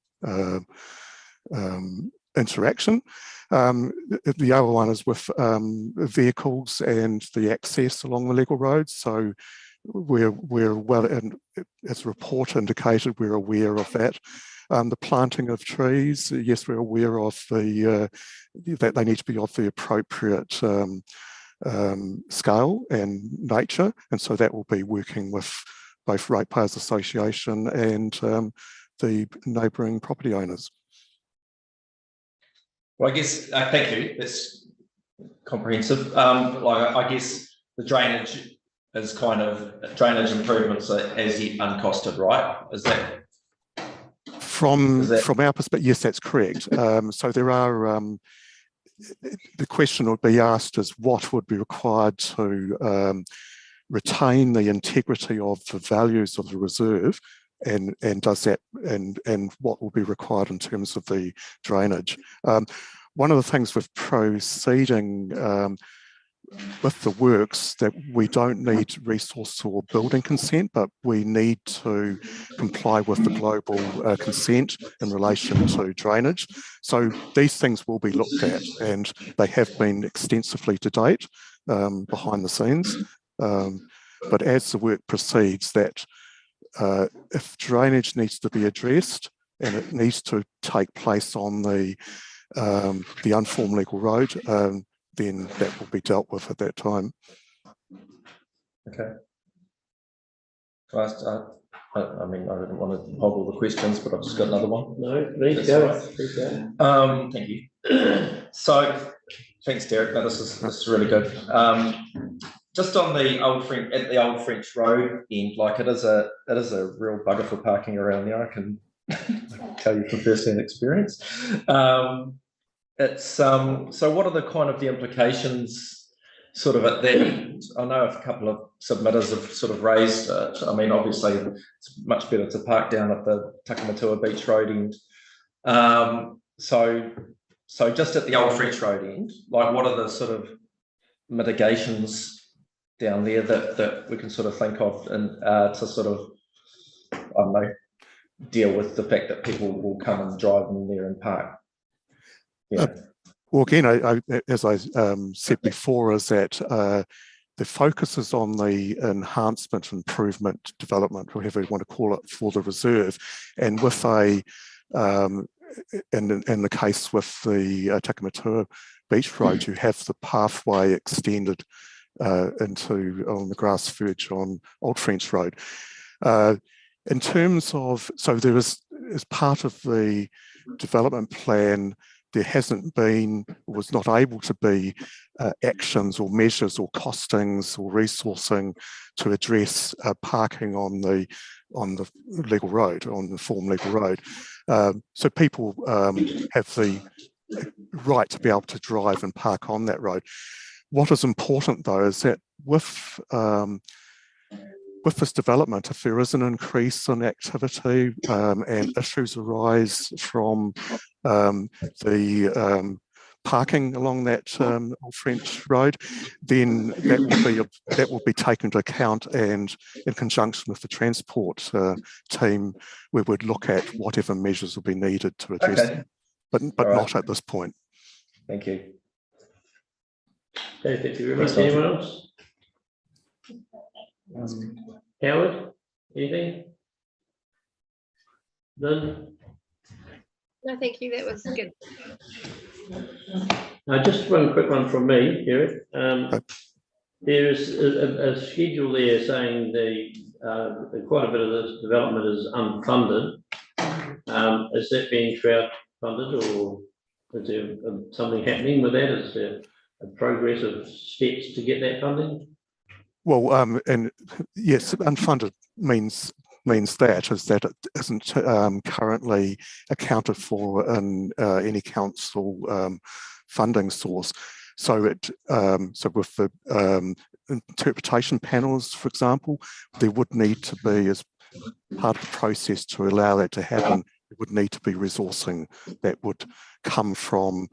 interaction. The other one is with vehicles and the access along the legal road. So we're well, and as the report indicated, we're aware of that. The planting of trees, yes, we're aware of that they need to be of the appropriate scale and nature, and so that will be working with both Ratepayers Association and the neighbouring property owners. Well, I guess thank you. That's comprehensive. I guess the drainage is kind of drainage improvements are as yet uncosted, right? Is that from our perspective? Yes, that's correct. So there are. The question would be asked is what would be required to retain the integrity of the values of the reserve, and does that, and what will be required in terms of the drainage. One of the things with proceeding with the works, that we don't need resource or building consent, but we need to comply with the global consent in relation to drainage. So these things will be looked at, and they have been extensively to date behind the scenes. but as the work proceeds, that if drainage needs to be addressed and it needs to take place on the unformed legal road, then that will be dealt with at that time. Okay. I mean, I didn't want to hog all the questions, but I've just got another one. No, please go. Please go. Thank you. So, thanks, Derek. No, this is really good. Just on the old French Road end, like it is a real bugger for parking around there. I can tell you from first-hand experience. It's so what are the kind of the implications sort of at that end? I know a couple of submitters have sort of raised it. I mean, obviously it's much better to park down at the Takamatua Beach Road end. So just at the old French Road end, like what are the sort of mitigations down there that we can sort of think of and to sort of, I don't know, deal with the fact that people will come and drive in there and park? Yeah. Well, again, as I said before, is that the focus is on the enhancement, improvement, development, whatever you want to call it, for the reserve. And with in the case with the Takamatua Beach Road, you have the pathway extended into on the grass verge on Old French Road. In terms of, so there is, as part of the development plan, there was not able to be actions or measures or costings or resourcing to address parking on the legal road, on the form legal road. So people have the right to be able to drive and park on that road. What is important though is that with this development, if there is an increase in activity and issues arise from the parking along that Old French Road, then that will be taken into account, and in conjunction with the transport team, we would look at whatever measures will be needed to address it, but not at this point. Thank you. Okay, thank you very much. Anyone else? Howard, anything? None? No, thank you. That was good. Just one quick one from me, Derek. There's a schedule there saying quite a bit of this development is unfunded. Is that being crowd funded, or is there something happening with that? Is there a progress of steps to get that funding? Well, and yes, unfunded means that it isn't currently accounted for in any council funding source. So so with the interpretation panels, for example, there would need to be, as part of the process to allow that to happen, there would need to be resourcing that would come from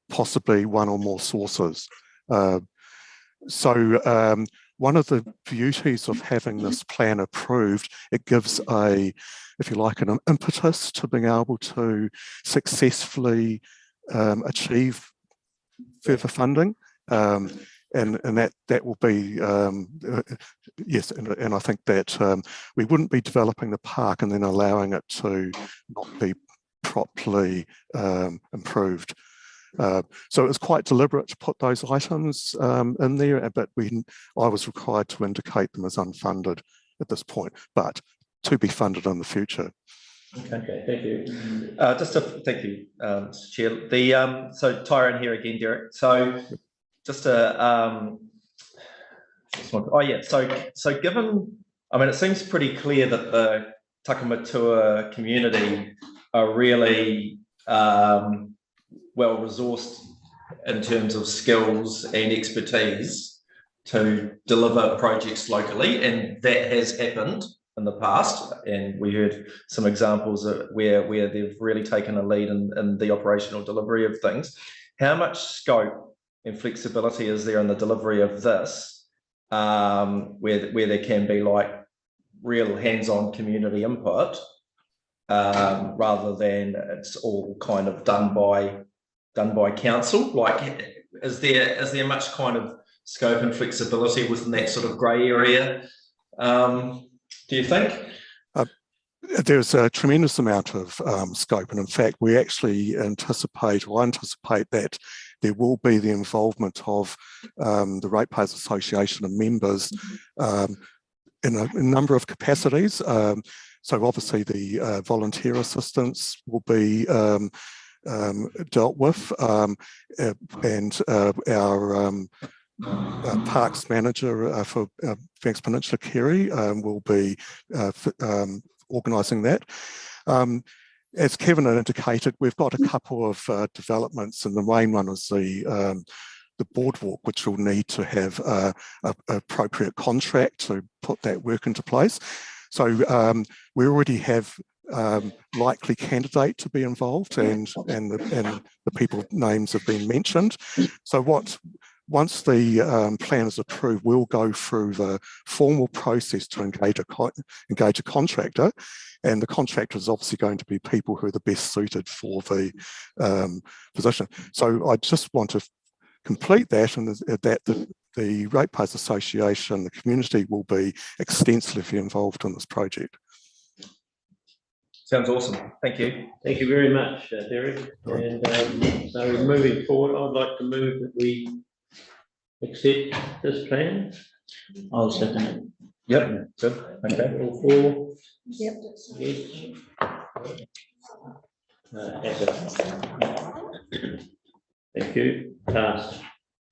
possibly one or more sources. So one of the beauties of having this plan approved, it gives if you like, an impetus to being able to successfully achieve further funding. And that will be, yes, and I think that we wouldn't be developing the park and then allowing it to not be properly improved. So it was quite deliberate to put those items in there, but I was required to indicate them as unfunded at this point, but to be funded in the future. Okay, thank you. Thank you, Mr. Chair. So Tyrone here again, Derek. So just a so given, I mean, it seems pretty clear that the Takamatua community are really well-resourced in terms of skills and expertise to deliver projects locally, and that has happened in the past, and we heard some examples where they've really taken a lead in the operational delivery of things. How much scope and flexibility is there in the delivery of this, where there can be like real hands-on community input, rather than it's all kind of done by council? Like, is there much kind of scope and flexibility within that sort of grey area. Do you think? There's a tremendous amount of scope, and in fact, we actually anticipate that there will be the involvement of the Ratepayers Association and members in a number of capacities. So obviously the volunteer assistance will be dealt with, and our parks manager for Banks Peninsula, Kerry, will be organising that. As Kevin had indicated, we've got a couple of developments, and the main one is the boardwalk, which will need to have an appropriate contract to put that work into place. So we already have likely candidate to be involved, and the people names have been mentioned. So once the plan is approved, we'll go through the formal process to engage a contractor, and the contractor is obviously going to be people who are the best suited for the position. So I just want to complete that, and that the Ratepayers Association, the community, will be extensively involved in this project. Sounds awesome. Thank you. Thank you very much, Derek. And so moving forward, I'd like to move that we accept this plan. I'll second it. Yep, good. Okay. All four? Yep. Yes. Thank you. Passed.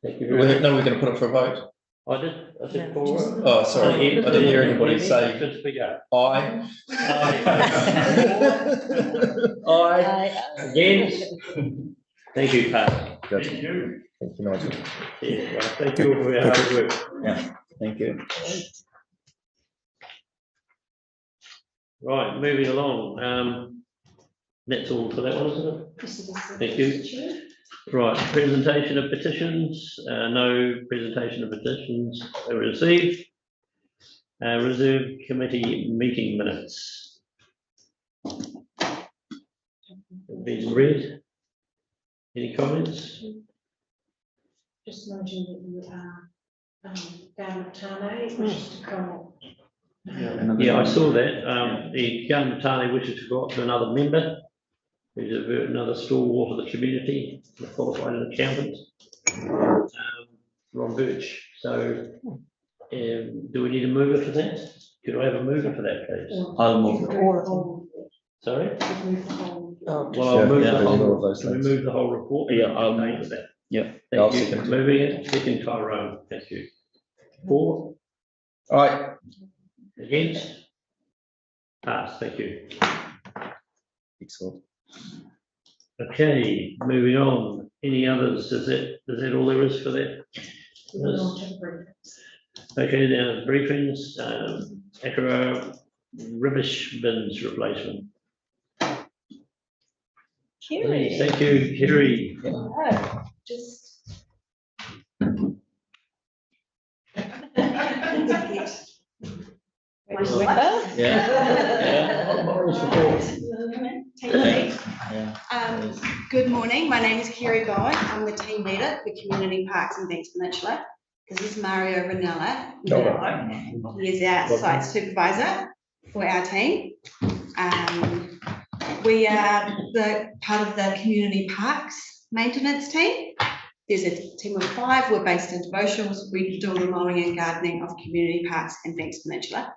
Thank you very much. No, we're going to put it for a vote. I did four. Oh, sorry. I didn't hear anybody say Just speak up. aye. Aye. Against? Thank you, Pat. Good. Thank you, Nigel. Yeah, well, thank you all for your hard work. Yeah, thank you. Right, moving along. That's all for that one, isn't it? Thank you. Right, presentation of petitions. No presentation of petitions received. Reserve committee meeting minutes. Been read. Any comments? Just noting that you are down at Tane, wishes to comment. Yeah, I saw that. The Gunmatane wishes to go up to another member. Who's another stalwart of the community, a qualified accountant, Ron Birch. So, do we need a mover for that? Could I have a mover for that, please? I'll move it. Sorry? Oh, Well, I'll move the whole. all of those Can we things. move the whole report? Yeah, I'll move move that. Yeah. Thank you. Moving it, second Tyrone. Thank you. For? Aye. Against? Pass. Thank you. Excellent. Okay, moving on. Any others? Is that all there is for that? Okay, now briefings. Akara rubbish bins replacement. Kerry. Thank you, Kerry. Oh, just. Good morning, my name is Kerry Bowen. I'm the team leader for Community Parks in Banks Peninsula. This is Mario Ranella. He is our site supervisor for our team. We are the part of the Community Parks maintenance team. There's a team of 5. We're based in Devotionals. We do all the mowing and gardening of community parks in Banks Peninsula.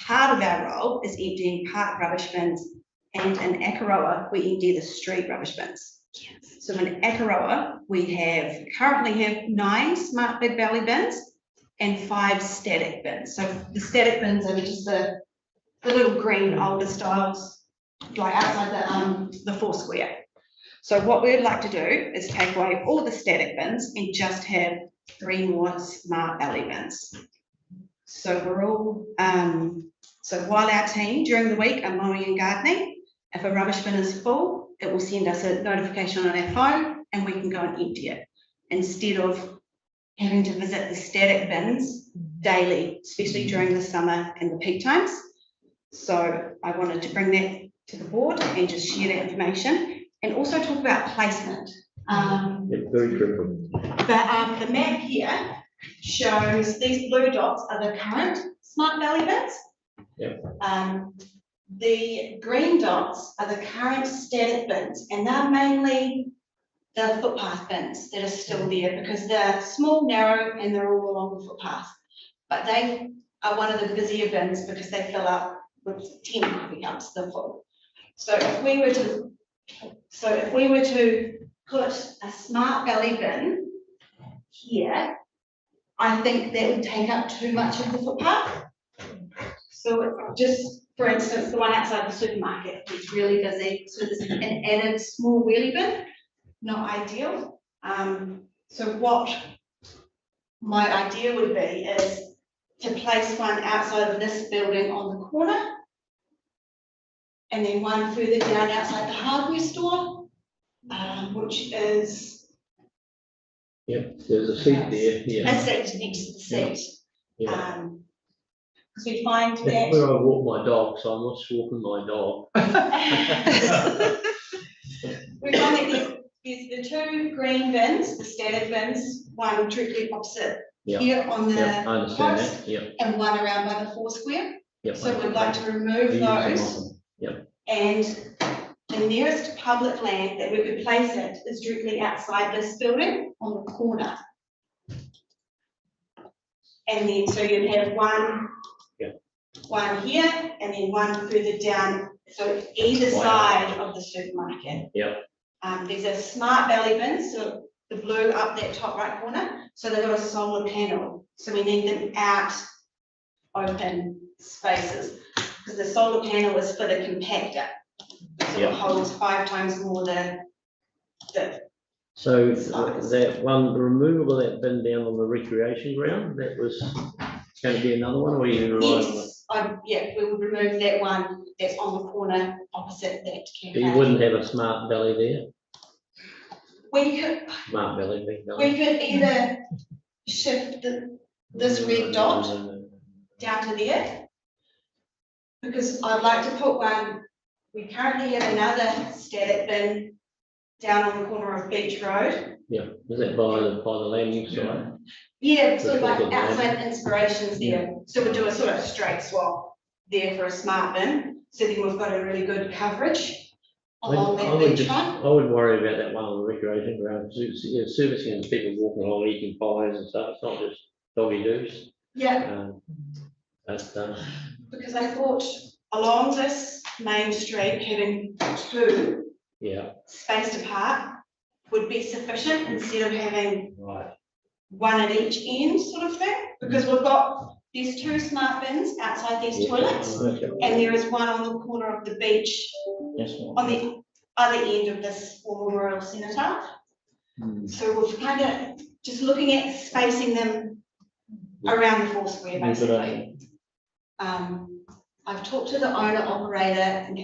Part of our role is emptying park rubbish bins, and in Akaroa, we empty the street rubbish bins. So in Akaroa, we currently have 9 smart big belly bins and 5 static bins. So the static bins are just the little green older styles, like outside the 4 square. So what we'd like to do is take away all the static bins and just have 3 more smart alley bins. So we're all, so while our team during the week are mowing and gardening, if a rubbish bin is full, it will send us a notification on our phone and we can go and empty it instead of having to visit the static bins daily, especially during the summer and the peak times. So I wanted to bring that to the board and just share that information. And also talk about placement. Very critical. The map here shows these blue dots are the current smart valley bins. Yep. The green dots are the current static bins, and they're mainly the footpath bins that are still there because they're small, narrow, and they're all along the footpath. But they are one of the busier bins because they fill up with 10 coffee cups the full. So if we were to put a smart valley bin here, I think that would take up too much of the footpath. So just, for instance, the one outside the supermarket is really busy. So there's an added small wheelie bin, not ideal. So what my idea would be is to place one outside of this building on the corner, and then one further down outside the hardware store, which is. Yep, there's a seat there, yeah. A seat next to the seat. Yeah. Because we find That's that. where I walk my dog, so I'm not walking my dog. We find that there's the two green bins, the static bins, one directly opposite here on the I understand post, that, yeah. and one around by the Foursquare. Yep. So we'd like to remove those. Yep. And the nearest public land that we could place it is directly outside this building on the corner. And then so you'd have one here and then one further down, so either side of the supermarket. Yep. There's a smart valley bin, so the blue up that top right corner, so they've got a solar panel, so we need them out open spaces, because the solar panel is for the compactor, so it holds 5 times more than the. So that one, the removal of that bin down on the recreation ground, that was going to be another one, or you relying on it? Yes, yeah, we would remove that one that's on the corner opposite that cafe. So you wouldn't have a smart valley there? We could. Smart valley, big valley. We could either shift this red dot down to there, because I'd like to put one. We currently have another static bin down on the corner of Beach Road. Yeah, is that by the landing site? Yeah, sort of like outside Inspirations there. So we'll do a sort of straight swap there for a smart bin. So then we've got a really good coverage along that beach front. I would worry about that one on the recreation ground. Servicing people walking along eating pies and stuff. It's not just doggy doos. Yeah. Because I thought along this main street having 2 spaced apart would be sufficient instead of having one at each end sort of thing, because we've got these 2 smart bins outside these toilets, and there is one on the corner of the beach on the other end of this former Royal Cenotaph. So we're kind of just looking at spacing them around the Foursquare basically. I've talked to the owner operator and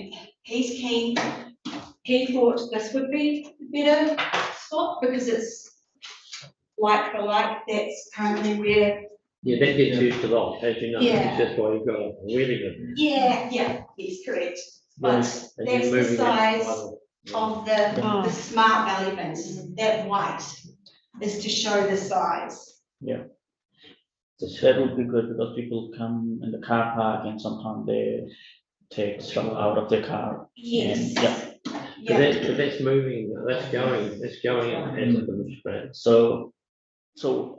he's keen. He thought this would be a better spot because it's like for like, that's currently where. Yeah, that gets used a lot, as you know. Yeah. That's why you've got a really good. Yeah, yes, correct. But that's the size of the smart valley bins. That white is to show the size. Yeah. That would be good because people come in the car park and sometimes they take stuff out of their car. Yes. And, But that's moving, that's going as So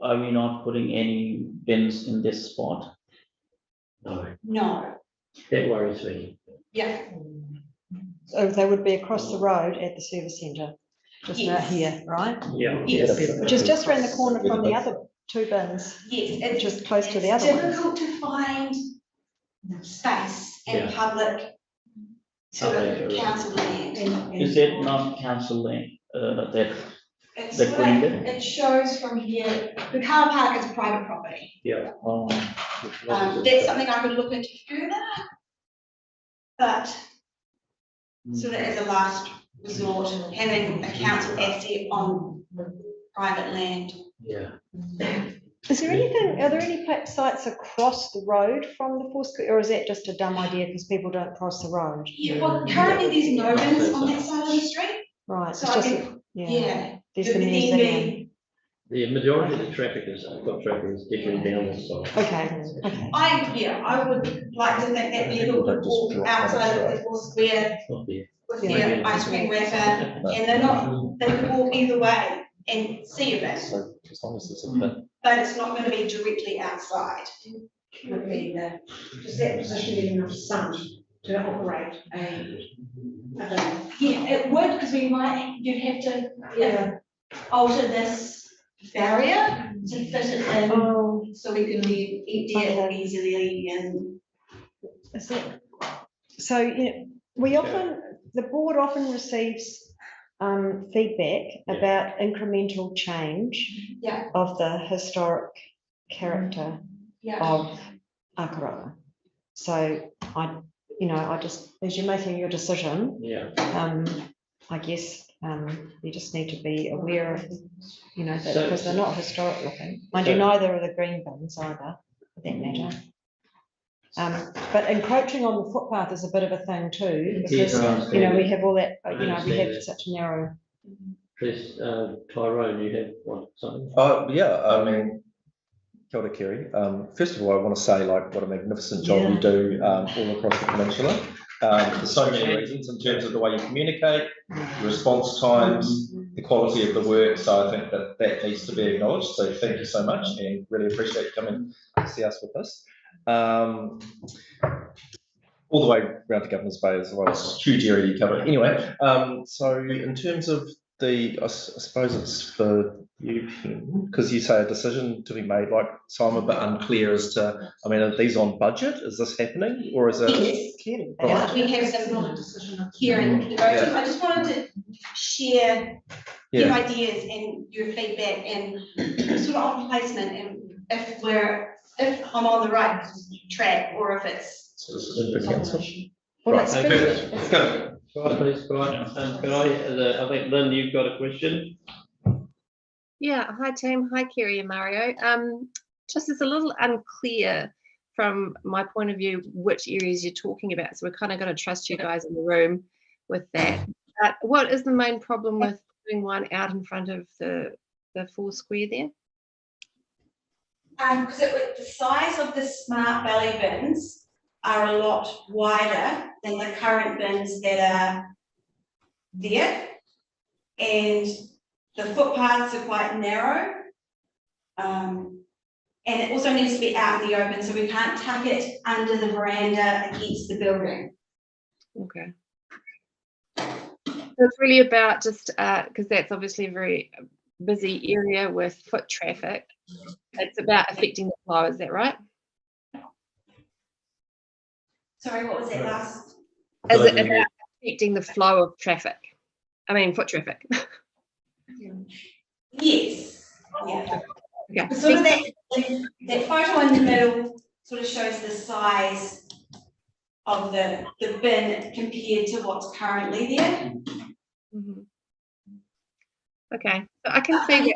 are we not putting any bins in this spot? No. That worries me. Yeah. So they would be across the road at the service centre, just out here, right? Yeah. Yes. Which is just around the corner from the other 2 bins. Yes, it's just close to the other one. It's difficult to find space and public sort of council land. Is it not council land It's that green bit? it shows from here, the car park is private property. Yeah. That's something I could look into further. But sort of as a last resort, having a council asset on private land. Yeah. Is there anything, are there any sites across the road from the Foursquare, or is that just a dumb idea because people don't cross the road? Yeah, well, currently there's no bins on that side of the street. Right, So it's just, there's the museum. The majority of the traffic is, foot traffic is definitely down this side. Okay, okay. I would like to think that people would walk outside of the 4 square Not there. with their ice cream wrapper, and they could walk either way and see a bit, So as long as there's a bit. but it's not going to be directly outside. Would be the, just that position getting enough sun to operate a bin. Yeah, it would, because you'd have to alter this barrier to fit it in, so we could empty it easily and. Is that, so, you know, the board often receives feedback about incremental change Yeah. of the historic character of Akaroa. So I just, as you're making your decision, I guess you just need to be aware of, that because they're not historic looking. Mind you, neither are the green bins either, for that matter. But encroaching on the footpath is a bit of a thing too, because, we have all that, we have such a narrow. Chris, Tyrone, you have something? Yeah, I mean, kia ora, Kerry. First of all, I want to say what a magnificent job you do all across the peninsula. For so many reasons, in terms of the way you communicate, your response times, the quality of the work. So I think that needs to be acknowledged. So thank you so much, and really appreciate you coming to see us with this. All the way around to Governor's Bay as well. It's a huge area you cover. Anyway, so in terms of I suppose it's for you, Ken, because you say a decision to be made, so I'm a bit unclear as to, are these on budget? Is this happening, or is it? Yes, right. We have some hearing devotions. I just wanted to share your ideas and your feedback and sort of on placement, and if I'm on the right track, or if it's. Right, okay. Please, go on. I think Lynn, you've got a question. Yeah, hi team, hi Kerry and Mario. Just it's a little unclear from my point of view which areas you're talking about, so we're kind of going to trust you guys in the room with that. What is the main problem with putting one out in front of the 4 square there? Because the size of the smart valley bins are a lot wider than the current bins that are there, and the footpaths are quite narrow, and it also needs to be out in the open, so we can't tuck it under the veranda against the building. Okay. So it's really about just because that's obviously a very busy area with foot traffic. It's about affecting the flow, is that right? Sorry, what was that last? Is it about affecting the flow of traffic? Foot traffic. Yes. Yeah. Okay. Sort of that photo in the middle sort of shows the size of the bin compared to what's currently there. Mm-hmm. Okay, so I can see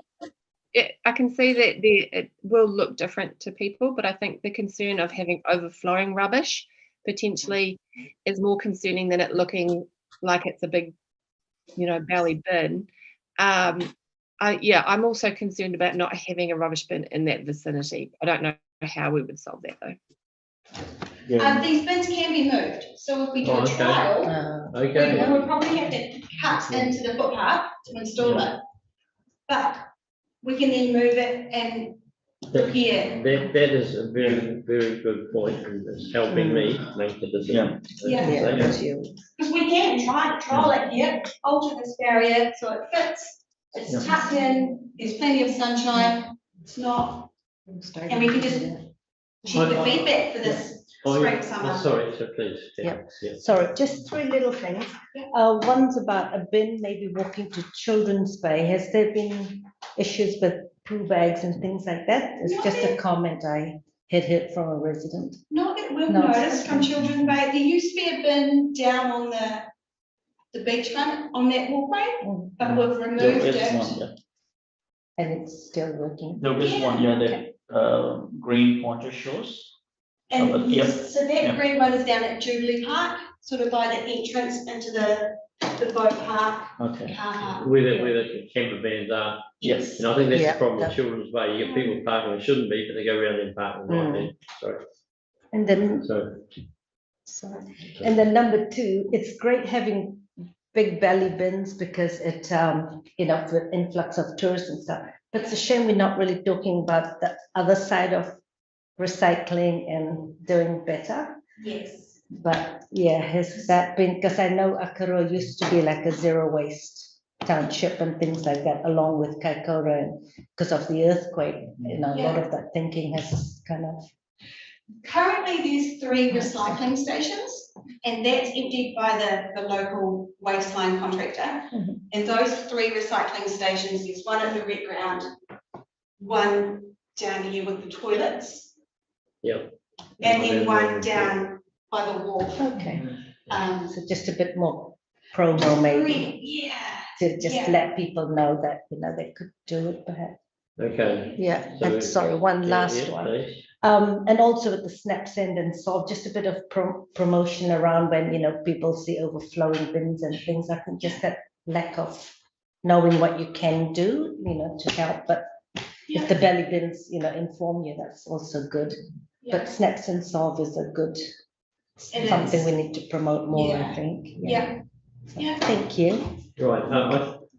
that. I can see that it will look different to people, but I think the concern of having overflowing rubbish potentially is more concerning than it looking like it's a big, belly bin. I'm also concerned about not having a rubbish bin in that vicinity. I don't know how we would solve that though. These bins can be moved, so if we do a trial, we would probably have to cut into the footpath to install it, but we can then move it and repair. That is a very, very good point, and it's helping me make the decision. Because we can trial it here, alter this barrier so it fits, it's tucked in, there's plenty of sunshine, it's not, and we can just check the feedback for this spring, summer. Sorry, so please. Sorry, just 3 little things. One's about a bin maybe walking to Children's Bay. Has there been issues with poo bags and things like that? It's just a comment I had heard from a resident. Not that we've noticed from Children's Bay. There used to be a bin down on the beachfront on that walkway, but we've removed it. And it's still working? There is one, the green pointer shows. And Yep. yes, so that Yep. green one is down at Jubilee Park, sort of by the entrance into the boat park, Okay. car park. Where the camper vans are. Yes. And I think that's Yeah, the problem with that- Children's Bay. You get people parking where it shouldn't be, but they go around and park right there. Sorry. And then, So, and then number two, it's great having big belly bins because it, you know, with influx of tourists and stuff. But it's a shame we're not really talking about the other side of recycling and doing better. Yes. But yeah, has that been, because I know Akaroa used to be like a zero waste township and things like that, along with Kaikoura, and because of the earthquake, you know, a lot of that thinking has kind of. Currently, there's 3 recycling stations, and that's emptied by the local wasteline contractor. And those 3 recycling stations, there's one at the red ground, one down here with the toilets, yep. and then one down by the wharf. Okay. So just a bit more promo maybe. Yeah. To just Yeah. let people know that, you know, they could do it perhaps. Okay. Yeah, So- and sorry, one Yeah, last yeah, one. please. And also with the snap, send and solve, just a bit of promotion around when, you know, people see overflowing bins and things. I think just that lack of knowing what you can do, you know, to help. But if the belly bins, you know, inform you, that's also good. But snaps and solve is a good, something we need to promote more, I think. Yeah. Thank you. Right,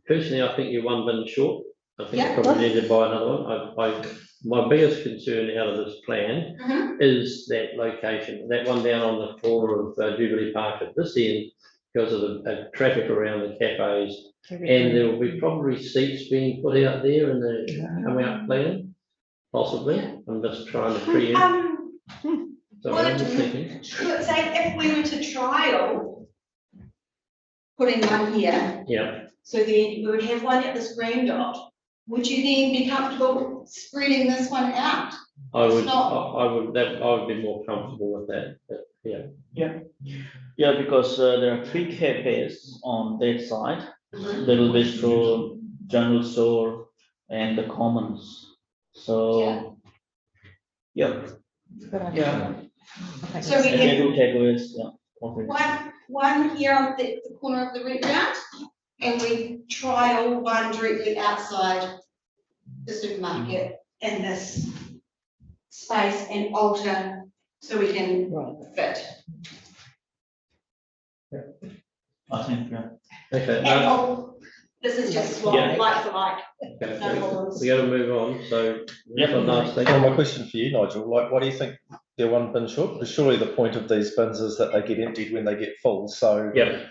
personally, I think you're one bin short. I think Yeah. you probably need to buy another one. My biggest concern out of this plan is that location, that one down on the corner of Jubilee Park at this end, because of the traffic around the cafes. And there will be probably seats being put out there in the coming up plan, possibly. I'm just trying to preempt. Sorry, I'm just thinking. Say if we were to trial putting one here, Yeah. so then we would have one at this green dot. Would you then be comfortable spreading this one out? I would, It's not- I would be more comfortable with that, but yeah. Yeah, because there are 3 cafes on that side, Little Bistro, General Store, and the Commons. So, yeah. So we And they do have takeaways, yeah. Okay. one here on the corner of the red ground, and we trial one directly outside the supermarket in this space and alter so we can fit. I think, yeah. Okay. And this is just Yeah. like for like. Okay, No problems. we got to move on, so. Yeah. One last thing. Well, my question for you, Nigel, like, why do you think they're one bin short? Because surely the point of these bins is that they get emptied when they get full, so. Yeah.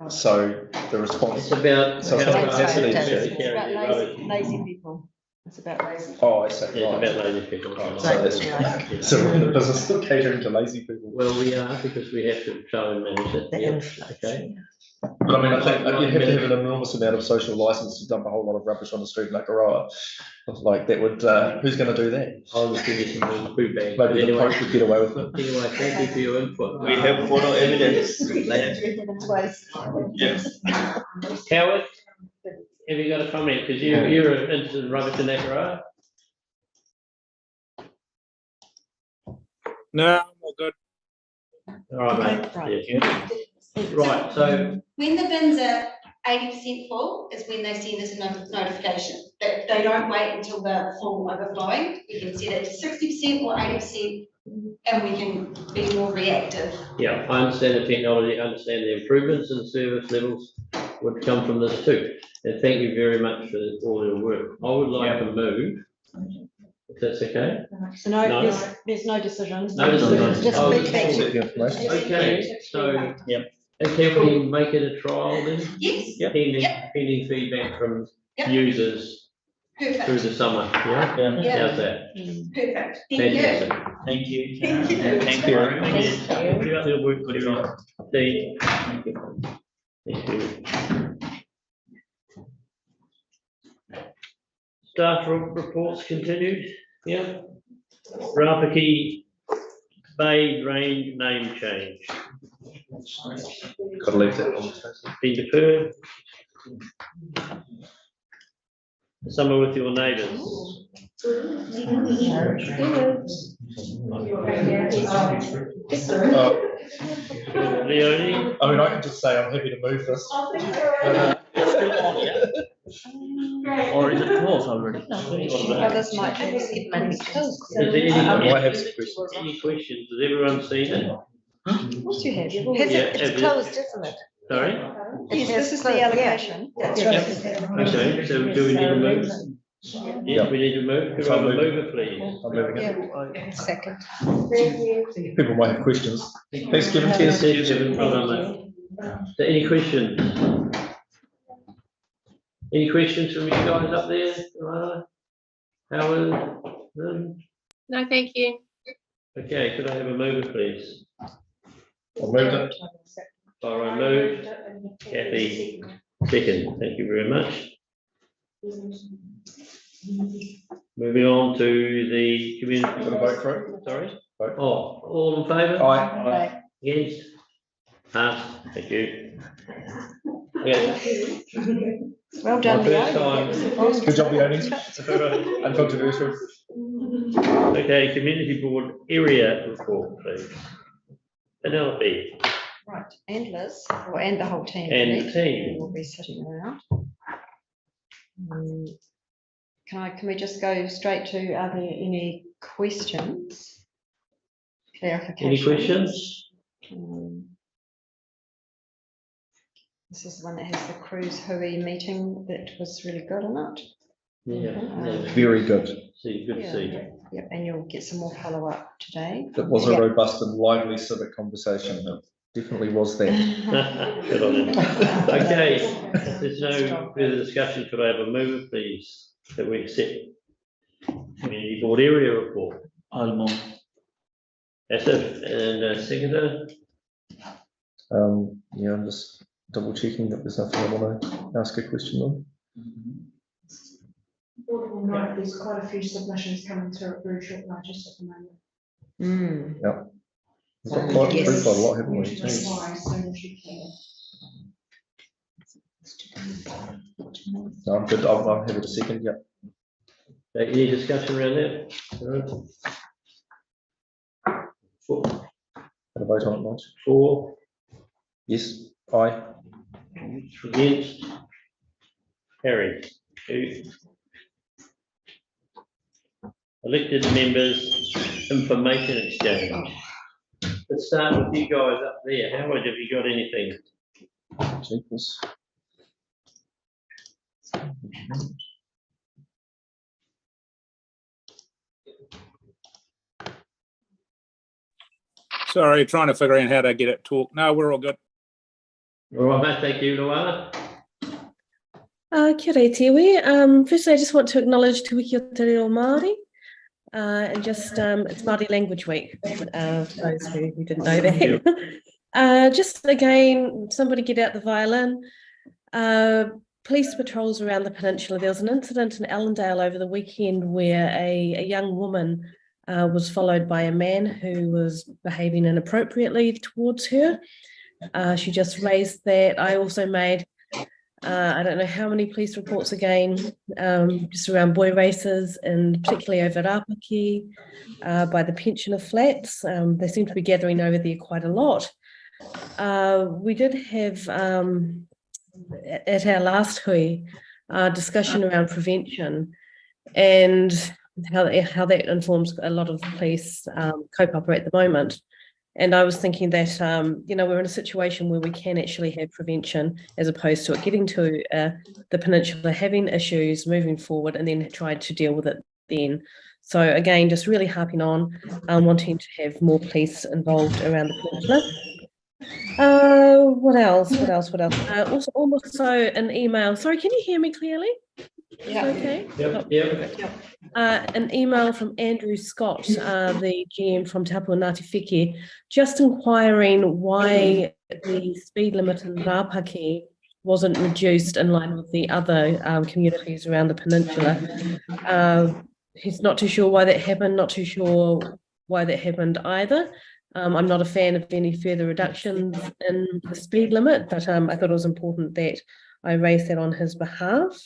So the response. It's about. So it's not a capacity issue. It's about lazy people. It's about lazy. Oh, I see, It's right. about lazy people. Right, so that's- So we're in the business of catering to lazy people. Well, we are, because we have to try and manage it. The Yeah, influx, okay. But I mean, I think you have to have an enormous amount of social license to dump a whole lot of rubbish on the street in Akaroa. Like that would, who's gonna do that? I will give you some more food bags. But Maybe the anyway, Pope would get away with it. anyway, thank you for your input. We have photo evidence. Yes. Howard, have you got a comment? Because you're interested in rubbish in Akaroa? No, I'm all good. All right, mate. Yeah. Right, so. When the bins are 80% full is when they send us a notification. They don't wait until they're full overflowing. We can set it to 60% or 80%, and we can be more reactive. Yeah, I understand the technology, I understand the improvements in service levels would come from this too. And thank you very much for all your work. I would like to move, if that's okay. So no, No. there's no decisions. No decisions. Just Oh, feedback. Okay, so, Yep. and can we make it a trial then? Yes. Pending feedback from Yep. users through Perfect. the summer, yeah? Yeah. How's that? Perfect. Thank you. Fantastic. Thank you. Thank you. Thank you. Thank you. Good work, good job. Steve. Thank you. Thank you. Staff reports continued, yeah. Rākaihautū Bay range name change. Gotta leave that on. Been deferred. Summer with your neighbours. Leonie? I mean, I can just say I'm happy to move this. Or is it closed already? Others might have Is there any, I might have some questions. any questions? Has everyone seen it? Of course you have. Yeah, It's closed, isn't it? Sorry? Yes, this is the allocation. That's Okay, right. so do we need to move? Yes, we need to move. Could I have a mover, please? I'm moving it. Yeah, second. People might have questions. Thanks, Kevin. Cheers. Cheers, Kevin. Well done, mate. So any questions? Any questions from you guys up there? Howard? No, thank you. Okay, could I have a mover, please? I'll move it. Byron moved. Kathy, second. Thank you very much. Moving on to the community. Got to vote for it? Sorry? Vote. Oh, all in favour? Aye. Against? Passed. Thank you. Okay. Well done, My first Leo. time. Good job, Leonie. Uncontroversial. Okay, community board area report, please. Penelope. Right, and Liz, and the whole team. And really, the team. will be sitting around. Can we just go straight to, are there any questions? Clarification? Any questions? This is the one that has the cruise hui meeting that was really good, isn't it? Yeah. Very good. See, good to see. Yep, and you'll get some more follow-up today. It was a robust and lively civic conversation. It definitely was that. Good on you. Okay, if there's no further discussion, could I have a mover, please, that we accept community board area report? I'll move. That's it, and seconder? Yeah, I'm just double checking that there's nothing I want to ask a question on. Board will note there's quite a few submissions coming through at very short notice at the moment. Yep. We've got quite a lot, haven't we? That's why as soon as you can. No, I'm good. I'll have it a second. Yeah. Any discussion around that? Four. Got a vote on it, Mike? 4. Yes. Aye. Against? Carried. 2. Elected members, information exchange. Let's start with you guys up there. Howard, have you got anything? Equals. Sorry, trying to figure out how to get it talk. No, we're all good. All right, mate, thank you, Luana. Kia ora tiwi. Firstly, I just want to acknowledge Te Wiki o Te Reo Māori. And just, it's Māori Language Week, for those who didn't know that. Just again, somebody get out the violin. Police patrols around the peninsula. There was an incident in Allendale over the weekend where a young woman was followed by a man who was behaving inappropriately towards her. She just raised that. I also made, I don't know how many police reports again, just around boy races, and particularly over Rākaihautū, by the pensioner flats. They seem to be gathering over there quite a lot. We did have, at our last hui, discussion around prevention and how that informs a lot of the police co-operate at the moment. And I was thinking that, you know, we're in a situation where we can actually have prevention as opposed to it getting to the peninsula, having issues, moving forward, and then try to deal with it then. So again, just really harping on, wanting to have more police involved around the peninsula. What else? Also an email. Sorry, can you hear me clearly? Yeah. Okay. Yep. An email from Andrew Scott, the GM from Te Hapu Ngāti Whiki, just inquiring why the speed limit in Rāpaki wasn't reduced in line with the other communities around the peninsula. He's not too sure why that happened, not too sure why that happened either. I'm not a fan of any further reductions in the speed limit, but I thought it was important that I raised that on his behalf.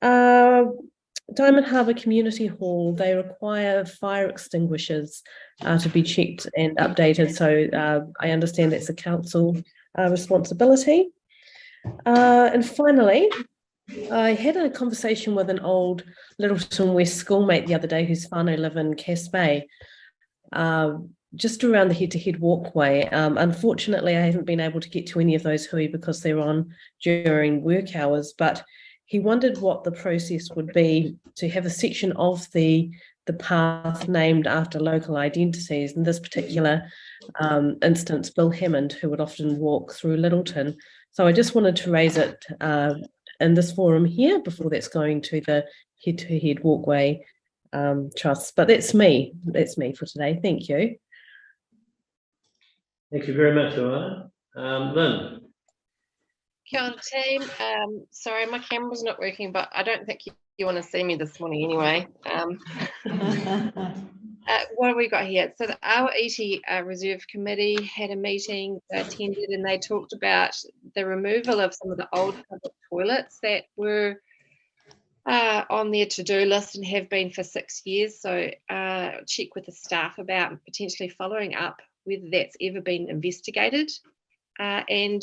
Diamond Harbour Community Hall, they require fire extinguishers to be checked and updated. So I understand that's a council responsibility. And finally, I had a conversation with an old Littleton West schoolmate the other day whose whānau live in Cass Bay, just around the head-to-head walkway. Unfortunately, I haven't been able to get to any of those hui because they're on during work hours, but he wondered what the process would be to have a section of the path named after local identities. In this particular instance, Bill Hammond, who would often walk through Littleton. So I just wanted to raise it in this forum here before that's going to the head-to-head walkway trust. But that's me for today. Thank you. Thank you very much, Joanna. Lynn. Kia ora team. Sorry, my camera's not working, but I don't think you want to see me this morning anyway. What have we got here? So the Awa-Iti Reserve Committee had a meeting, they attended, and they talked about the removal of some of the old public toilets that were on their to-do list and have been for 6 years. So check with the staff about potentially following up whether that's ever been investigated and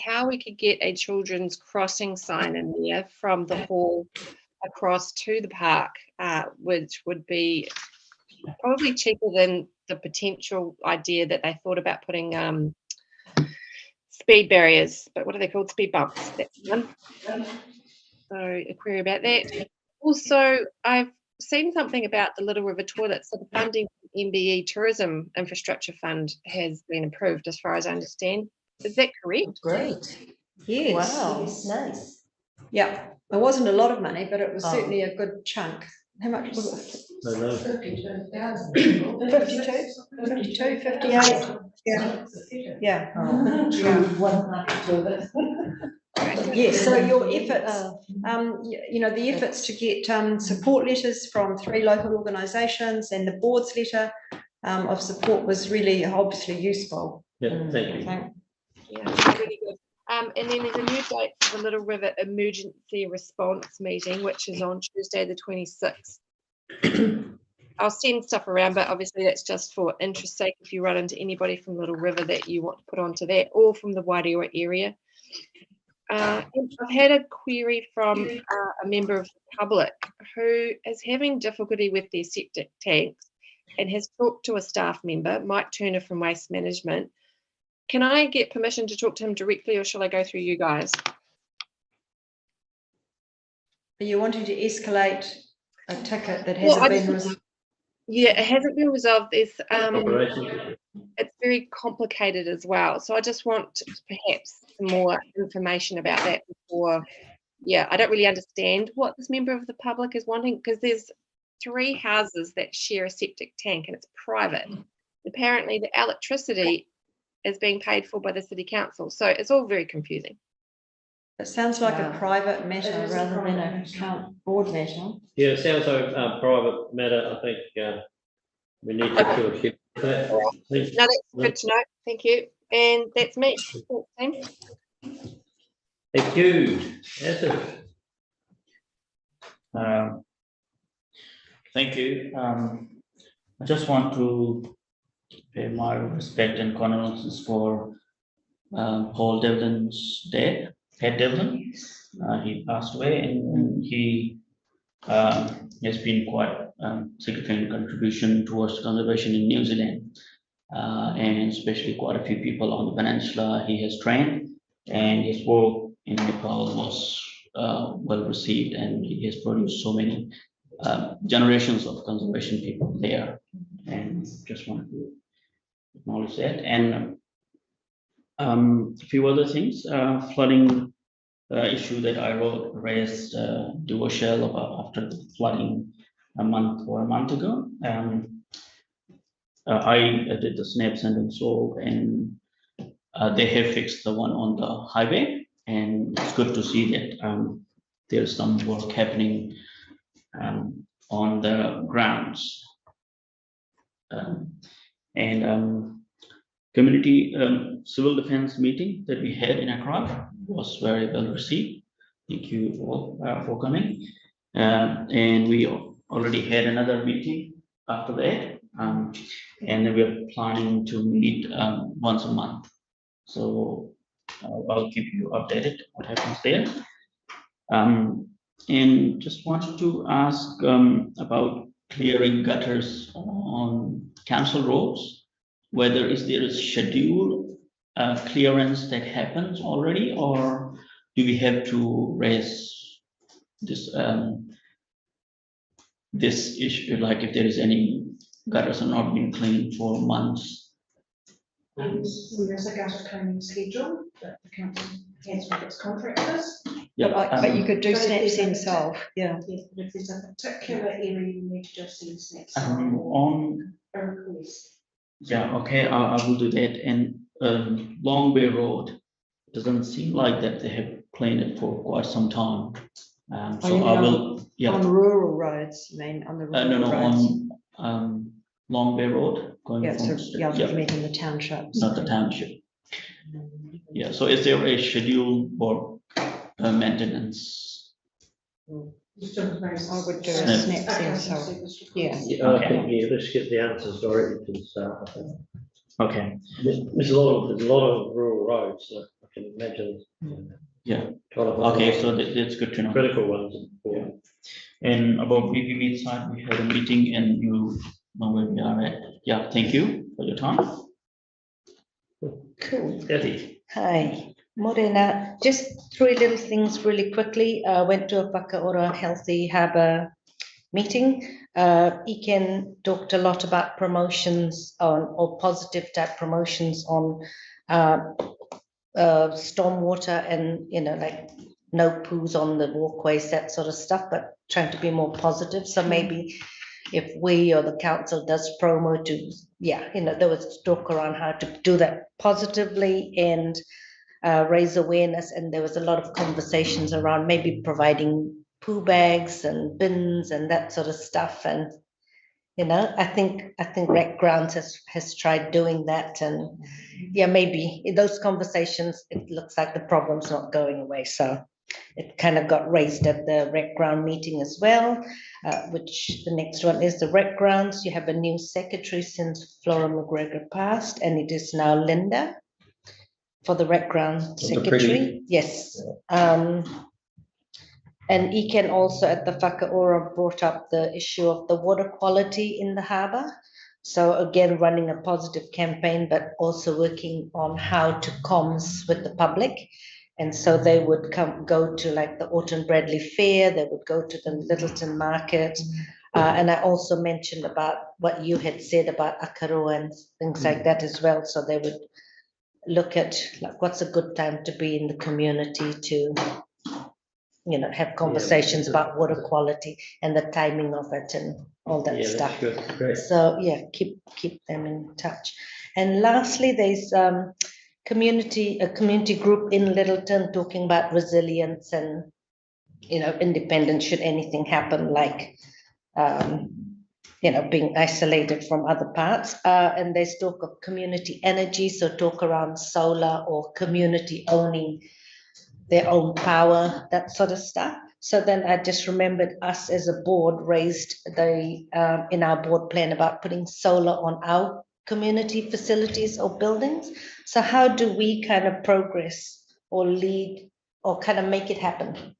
how we could get a children's crossing sign in there from the hall across to the park, which would be probably cheaper than the potential idea that they thought about putting speed barriers, but what are they called? Speed bumps. That's one. So a query about that. Also, I've seen something about the Little River toilets. So the funding from MBE Tourism Infrastructure Fund has been approved, as far as I understand. Is that correct? Great. Yes. Wow, Yes. nice. Yeah, it wasn't a lot of money, but it was certainly a good chunk. How much was it? I know. 52, 58. Yeah. Yeah. Yes, so your efforts, you know, the efforts to get support letters from 3 local organisations and the board's letter of support was really obviously useful. Yeah, thank you. Yeah, really good. And then there's a new date for the Little River Emergency Response Meeting, which is on Tuesday the 26th. I'll send stuff around, but obviously that's just for interest sake if you run into anybody from Little River that you want to put onto that, or from the Wairewa area. I've had a query from a member of the public who is having difficulty with their septic tanks and has talked to a staff member, Mike Turner from Waste Management. Can I get permission to talk to him directly, or shall I go through you guys? Are you wanting to escalate a ticket that hasn't been resolved? Yeah, it hasn't been resolved. It's very complicated as well. So I just want perhaps some more information about that before. Yeah, I don't really understand what this member of the public is wanting, because there's 3 houses that share a septic tank and it's private. Apparently the electricity is being paid for by the city council. So it's all very confusing. It sounds like a private matter rather than a board matter. Yeah, it sounds like a private matter. I think we need to do a shift. No, that's good to know. Thank you. And that's me. Thank you. Thank you. I just want to pay my respect and condolences for Paul Devlin's death. Ed Devlin, he passed away, and he has been quite significant contribution towards conservation in New Zealand, and especially quite a few people on the peninsula he has trained, and his work in Nepal was well received, and he has produced so many generations of conservation people there, and just wanted to acknowledge that. And a few other things, flooding issue that I raised to Shell about after the flooding a month ago. I did the snaps and so, and they have fixed the one on the highway, and it's good to see that there's some work happening on the grounds. Community civil defense meeting that we had in Accra was very well received. Thank you all for coming. And we already had another meeting after that. And we're planning to meet once a month. So I'll keep you updated what happens there. And just wanted to ask about clearing gutters on council roads, whether there is schedule clearance that happens already, or do we have to raise this this issue, like if there is any gutters are not being cleaned for months? There's a gutter cleaning schedule that the council has with its contractors. Yeah, But you could do But if snaps there's a yourself, yeah. Yes, but if there's a particular area you need to do snaps on a request. yeah, okay, I will do that. And Long Bay Road, doesn't seem like that they have cleaned it for quite some time. So I will, yeah. On rural roads, you mean, on the rural No, roads? on Long Bay Road going Yeah, from. so, yeah, you mean in the townships. Not the township. Yeah, so is there a schedule for maintenance? I would do a Snip. snap yourself, yeah. I think, yeah, let's get the answers directly to the start, I think. Okay. There's a lot of rural roads that I can imagine. Yeah. Okay, so that's good to know. Critical ones. Yeah. And about VPV side, we had a meeting and you know where we are at. Yeah, thank you for your time. Cool. Kathy. Hi, Morena. Just 3 little things really quickly. Went to a Whakaora Healthy Harbour meeting. Iken talked a lot about promotions on, or positive type promotions on stormwater and, you know, like no poos on the walkways, that sort of stuff, but trying to be more positive. So maybe if we or the council does promo to, yeah, you know, there was talk around how to do that positively and raise awareness. And there was a lot of conversations around maybe providing poo bags and bins and that sort of stuff. And, you know, I think Rec Grounds has tried doing that. And yeah, maybe in those conversations, it looks like the problem's not going away. So it kind of got raised at the Rec Ground meeting as well, which the next one is the Rec Grounds. You have a new secretary since Flora McGregor passed, and it is now Linda for the Rec Ground secretary. Yes. And Iken also at the Whakaora brought up the issue of the water quality in the harbour. So again, running a positive campaign, but also working on how to comms with the public. And so they would go to like the Autumn Bradley Fair, they would go to the Littleton Market. And I also mentioned about what you had said about Akaroa and things like that as well. So they would look at like what's a good time to be in the community to, you know, have conversations about water quality and the timing of it and all that stuff. So yeah, keep them in touch. And lastly, there's a community group in Littleton talking about resilience and, you know, independence should anything happen, like you know, being isolated from other parts. And there's talk of community energy, so talk around solar or community owning their own power, that sort of stuff. So then I just remembered us as a board raised the in our board plan about putting solar on our community facilities or buildings. So how do we kind of progress or lead or kind of make it happen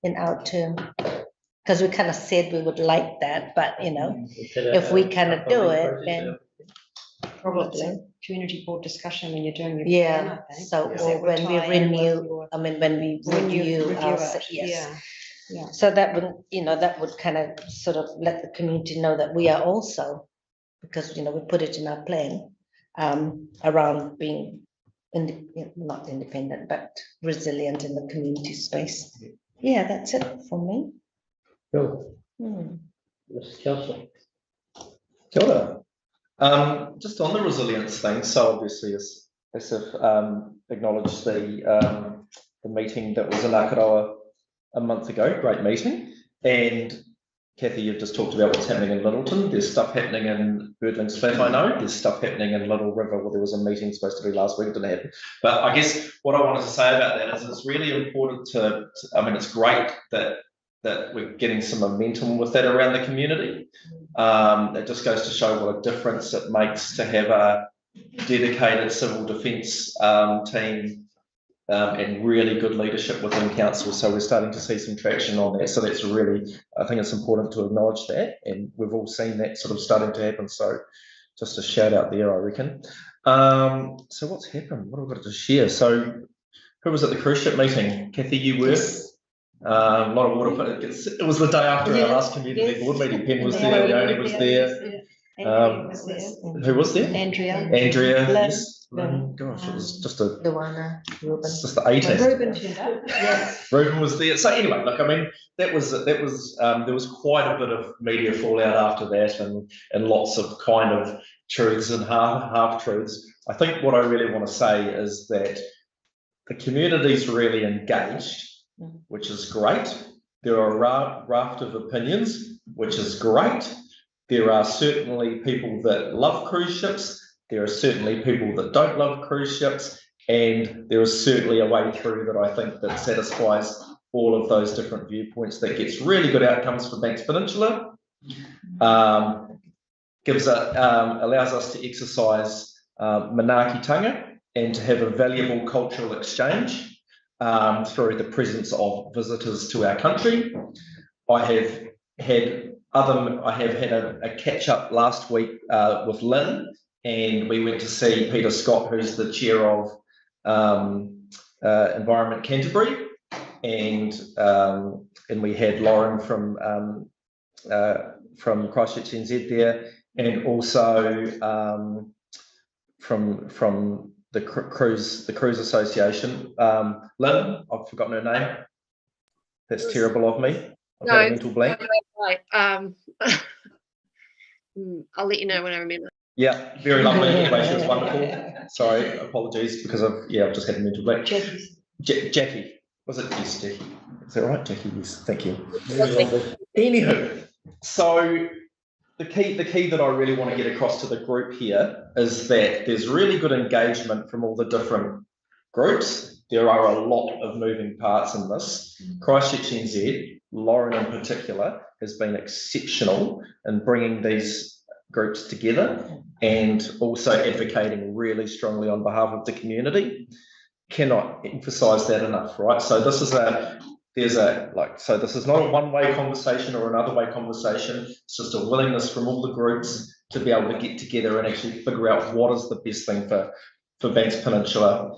in our term? Because we kind of said we would like that, but you know, if we kind of do it, then probably community board discussion when you're doing your yeah. plan, I think. So or when we renew, I mean, when we review our, yes. Yeah. So that would, you know, that would kind of sort of let the community know that we are also, because, you know, we put it in our plan around being not independent, but resilient in the community space. Yeah, that's it for me. Cool. Mr. Councillor. Kia ora. Just on the resilience thing, so obviously as I've acknowledged the meeting that was in Akaroa a month ago, great meeting, and Kathy, you've just talked about what's happening in Littleton. There's stuff happening in Birdlings Flat, I know. There's stuff happening in Little River. Well, there was a meeting supposed to be last week, it didn't happen. But I guess what I wanted to say about that is it's really important I mean, it's great that we're getting some momentum with that around the community. It just goes to show what a difference it makes to have a dedicated civil defence team and really good leadership within council. So we're starting to see some traction on that. So that's really, I think it's important to acknowledge that, and we've all seen that sort of starting to happen. So just a shout out there, I reckon. So what's happened? What have I got to share? So who was at the cruise ship meeting? Kathy, you were. A lot of water, but it was the day after our last community board meeting. Pen was there, Leonie was there. Who was there? Andrea. Yes. Gosh, it was just a. Luana. Ruben. It's just the 18th. Ruben turned up. Yes. Ruben was there. So anyway, look, I mean, there was quite a bit of media fallout after that, and lots of kind of truths and half truths. I think what I really want to say is that the community's really engaged, which is great. There are a raft of opinions, which is great. There are certainly people that love cruise ships. There are certainly people that don't love cruise ships. And there is certainly a way through that I think that satisfies all of those different viewpoints, that gets really good outcomes for Banks Peninsula, allows us to exercise manaakitanga and to have a valuable cultural exchange through the presence of visitors to our country. I have had a catch up last week with Lynn, and we went to see Peter Scott, who's the chair of Environment Canterbury, and we had Lauren from Christchurch NZ there, and also from the cruise association. Lynn, I've forgotten her name. That's terrible of me. I've had a mental blank. I'll let you know when I remember. Yeah, very lovely. She was wonderful. Sorry, apologies, because I've just had a mental blank. Jackie. Was it? Yes, Jackie. Is that right, Jackie? Yes, thank you. Anywho, so the key that I really want to get across to the group here is that there's really good engagement from all the different groups. There are a lot of moving parts in this. Christchurch NZ, Lauren in particular, has been exceptional in bringing these groups together and also advocating really strongly on behalf of the community. Cannot emphasize that enough, right? So this is this is not a one-way conversation or another way conversation. It's just a willingness from all the groups to be able to get together and actually figure out what is the best thing for Banks Peninsula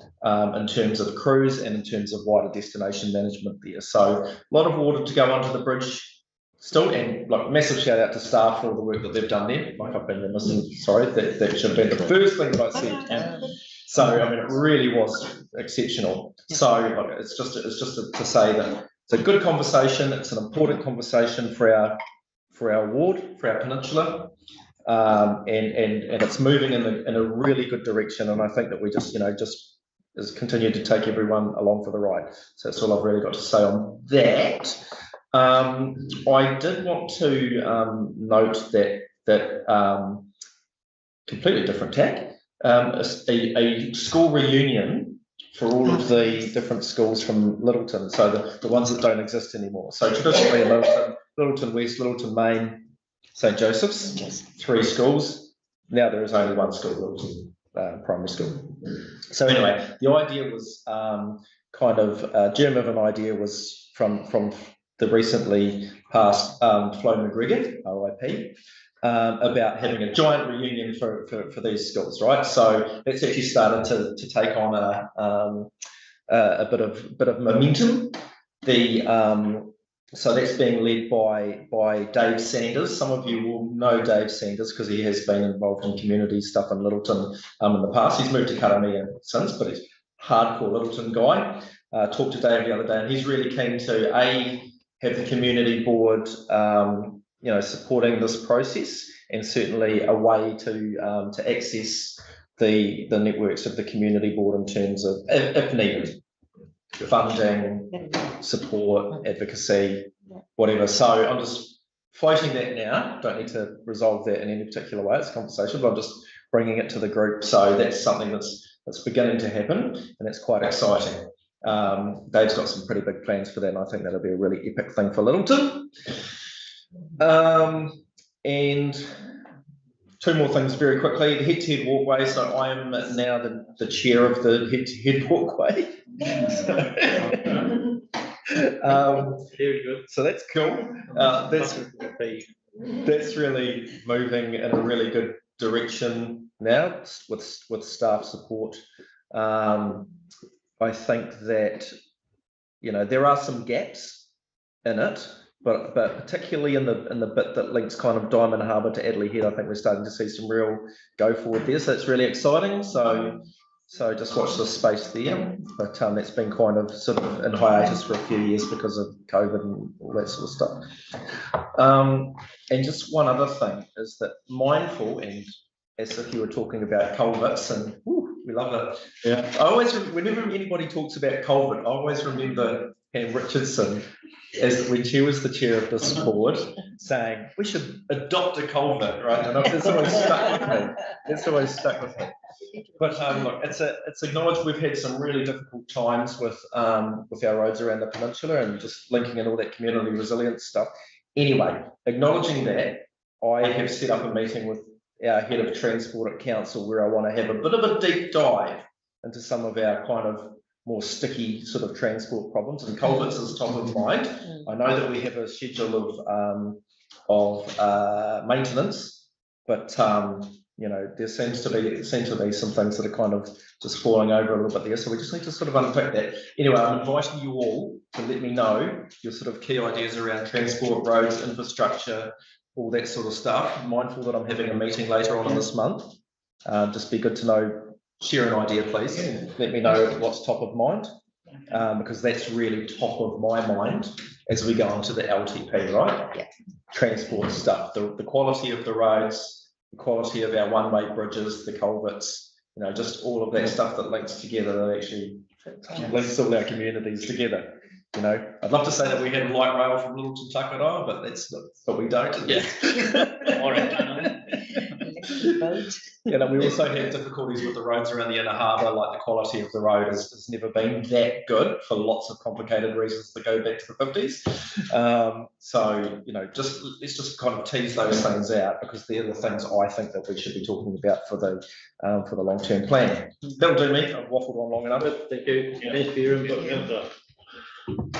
in terms of cruise and in terms of wider destination management there. So a lot of water to go under the bridge still, and like massive shout out to staff for all the work that they've done there. Like I've been remiss, sorry, that should have been the first thing that I said. So I mean, it really was exceptional. So like, it's just to say that it's a good conversation. It's an important conversation for our ward, for our peninsula, and it's moving in a really good direction. And I think that we just continue to take everyone along for the ride. So that's all I've really got to say on that. I did want to note that completely different tack. A school reunion for all of the different schools from Littleton, so the ones that don't exist anymore. So traditionally in Littleton West, Littleton Main, St Joseph's, 3 schools. Now there is only 1 school, Littleton Primary School. So anyway, the idea was germ of an idea was from the recently passed Flo McGregor, RIP, about having a giant reunion for these schools, right? So that's actually started to take on a bit of momentum. So that's being led by Dave Sanders. Some of you will know Dave Sanders because he has been involved in community stuff in Littleton in the past. He's moved to Karamea since, but he's a hardcore Littleton guy. Talked to Dave the other day, and he's really keen to have the community board supporting this process, and certainly a way to access the networks of the community board in terms of, if needed, funding, support, advocacy, whatever. So I'm just floating that now. Don't need to resolve that in any particular way. It's a conversation, but I'm just bringing it to the group. So that's something that's beginning to happen, and that's quite exciting. Dave's got some pretty big plans for that, and I think that'll be a really epic thing for Littleton. And two more things very quickly. The head-to-head walkway. So I am now the chair of the head-to-head walkway. Very good. So that's cool. That's really moving in a really good direction now with staff support. I think that, you know, there are some gaps in it, but particularly in the bit that links kind of Diamond Harbour to Adelaide Head, I think we're starting to see some real go forward there. So it's really exciting. So just watch this space there. But that's been kind of sort of in hiatus for a few years because of COVID and all that sort of stuff. And just one other thing is that mindful, and as if you were talking about culverts, and we love it. Yeah. I always, whenever anybody talks about culvert, I always remember Pam Richardson, as when she was the chair of this board, saying we should adopt a culvert, right? And it's always stuck with me. It's always stuck with me. But look, it's acknowledged we've had some really difficult times with our roads around the peninsula and just linking in all that community resilience stuff. Anyway, acknowledging that, I have set up a meeting with our head of transport at council where I want to have a bit of a deep dive into some of our kind of more sticky sort of transport problems, and culverts is top of mind. I know that we have a schedule of maintenance, but you know, there seems to be some things that are kind of just falling over a little bit there, so we just need to sort of unpick that. Anyway, I'm inviting you all to let me know your sort of key ideas around transport, roads, infrastructure, all that sort of stuff. Mindful that I'm having a meeting later on in this month. Just be good to know, share an idea, please. Let me know what's top of mind, because that's really top of my mind as we go into the LTP, right? Yeah. Transport stuff, the quality of the roads, the quality of our one-way bridges, the culverts, you know, just all of that stuff that links together, that actually links all our communities together. You know, I'd love to say that we had light rail from Littleton to Takarawa, but we don't. Yeah. You know, we also have difficulties with the roads around the inner harbour. Like the quality of the road has never been that good for lots of complicated reasons that go back to the 50s. So, you know, let's just kind of tease those things out, because they're the things I think that we should be talking about for the long-term plan. That'll do me. I've waffled on long enough. Thank you. Thanks for your input.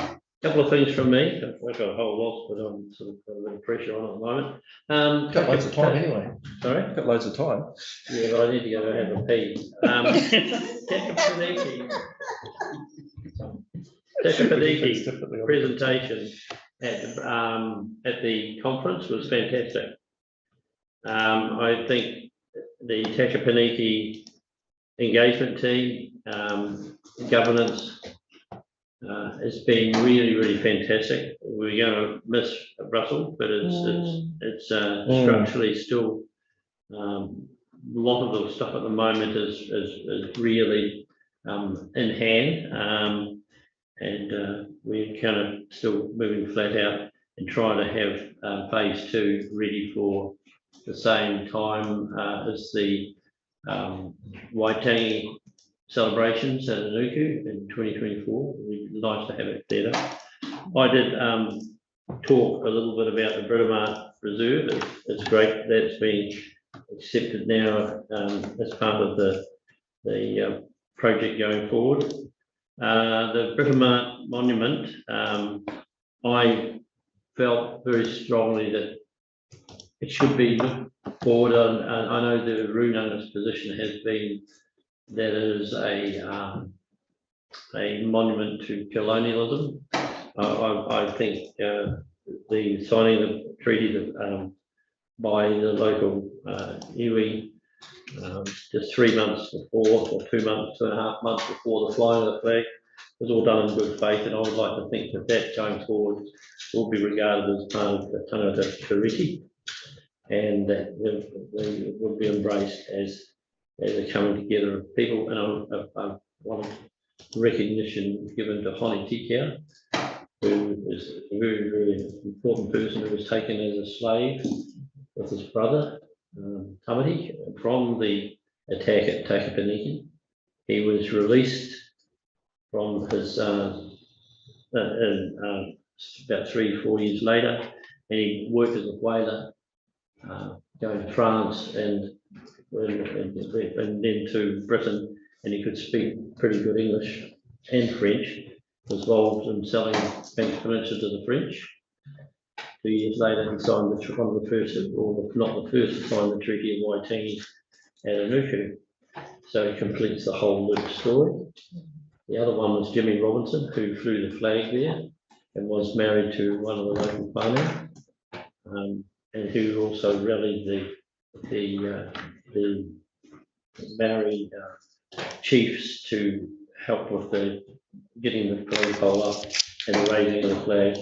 A couple of things from me. I've got a whole lot, but I'm sort of got a little pressure on at the moment. Got loads of time anyway. Sorry? Got loads of time. Yeah, but I need to go have a pee. Takapaniki presentation at the conference was fantastic. I think the Takapaniki engagement team, governance, it's been really, really fantastic. We're going to miss Russell, but it's structurally still a lot of the stuff at the moment is really in hand, and we're kind of still moving flat out and trying to have phase 2 ready for the same time as the Waitangi celebrations at Anuku in 2024. It'd be nice to have it there. I did talk a little bit about the Britomart Reserve. It's great that's been accepted now as part of the project going forward. The Britomart Monument, I felt very strongly that it should be looked forward on. I know the Runanga's position has been that it is a monument to colonialism. I think the signing of the treaty by the local iwi just 3 months before, or 2 months, 2.5 months before the flying of the flag was all done in good faith, and I would like to think that going forward will be regarded as part of the tangata treaty, and that they will be embraced as a coming together of people. And I want recognition given to Honi Tikea, who was a very, very important person who was taken as a slave with his brother, Tamati, from the attack at Takapaniki. He was released from his about 3-4 years later, and he worked as a whaler, going to France and then to Britain, and he could speak pretty good English and French. Was involved in selling Banks Peninsula to the French. 2 years later, he signed one of the first, or not the first, to sign the Treaty of Waitangi at Anuku. So he completes the whole Luke story. The other one was Jimmy Robinson, who flew the flag there and was married to one of the local whānau, and who also rallied the Maori chiefs to help with getting the flagpole up and raising the flag.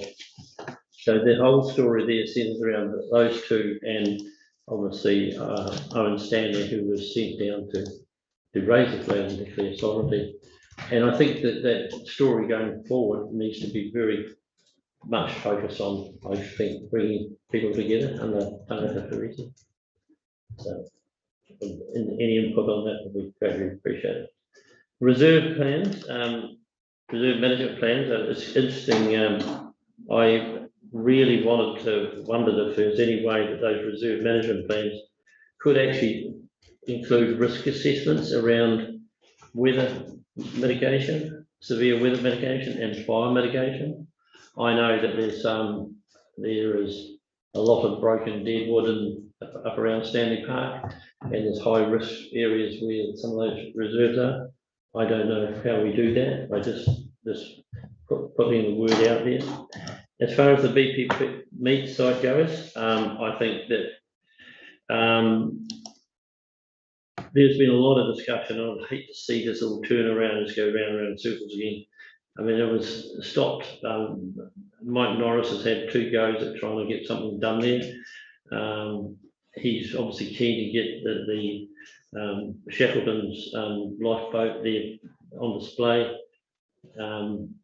So the whole story there centers around those two, and obviously Owen Stanley, who was sent down to raise the flag and declare sovereignty. And I think that story going forward needs to be very much focused on, I think, bringing people together under Pātaka Pariti. So any input on that would be greatly appreciated. Reserve plans, reserve management plans, it's interesting. I really wondered if there's any way that those reserve management plans could actually include risk assessments around weather mitigation, severe weather mitigation and fire mitigation. I know that there is a lot of broken deadwood up around Stanley Park, and there's high risk areas where some of those reserves are. I don't know how we do that. I just putting the word out there. As far as the BP meat site goes, I think that there's been a lot of discussion. I'd hate to see this all turn around and just go round in circles again. I mean, it was stopped. Mike Norris has had 2 goes at trying to get something done there. He's obviously keen to get the Shackleton's lifeboat there on display.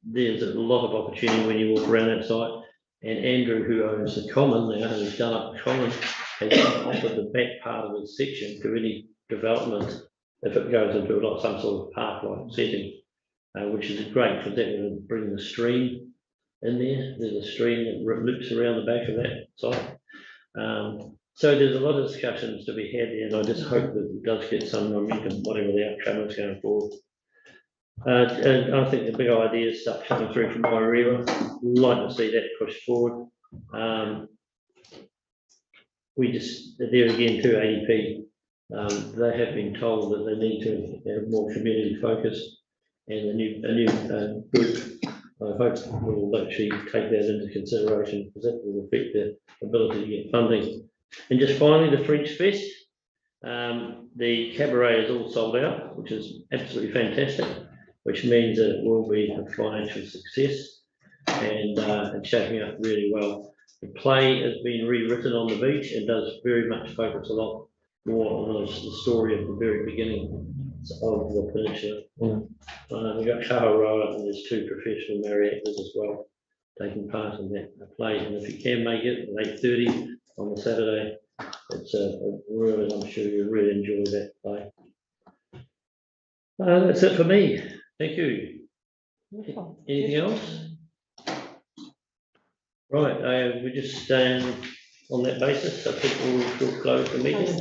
There's a lot of opportunity when you walk around that site. And Andrew, who owns the Common now, who's done up the Common, has offered the back part of his section to any development if it goes into some sort of park-like setting, which is great because that will bring the stream in there. There's a stream that loops around the back of that site. So there's a lot of discussions to be had there, and I just hope that it does get some momentum, whatever the outcome is going forward. And I think the big idea stuff coming through from Wairua, like to see that pushed forward. We just, there again, to AEP, they have been told that they need to have more community focus, and a new group, I hope, will actually take that into consideration, because that will affect their ability to get funding. And just finally, the French Fest. The cabaret is all sold out, which is absolutely fantastic, which means that it will be a financial success, and it's shaping up really well. The play has been rewritten on the beach and does very much focus a lot more on the story of the very beginning of the peninsula. We've got Kaharoa, and there's 2 professional Maori actors as well taking part in that play. And if you can make it at 8:30 on the Saturday, it's really, I'm sure you'll really enjoy that play. That's it for me. Thank you. Anything else? Right, we just on that basis, I think we'll close the meeting.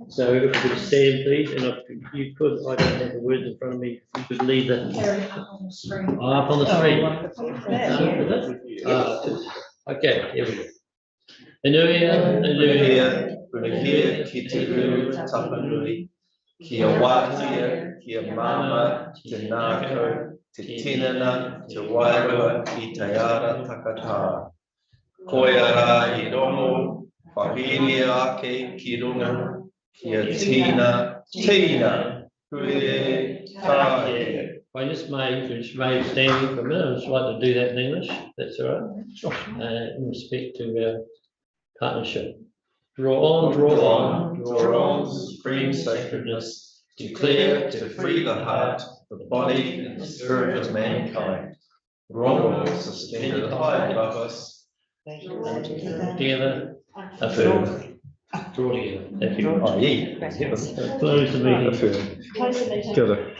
So if you could stand, please, and if you could, I don't have the words in front of me, if you could leave the up on the screen. Up on the screen. Okay, here we go. Ruhia, ki te uru, tapanui, kia wātia, kia mama, te nāko, te tinana, te wairua, i te ara takatā. Koia rā I rongo, whahiri ake ki runga, kia tīna, hui tāie. I just may stand for a minute. I'd just like to do that in English. That's all right. Sure. In respect to our partnership. Draw on, supreme sacredness, declare to free the heart, the body, and the spirit of mankind. Wrong or suspended high above us. Together, affirm. Draw together. Thank you. I.e. heaven. Close the meeting. Affirm. Close the meeting. Together.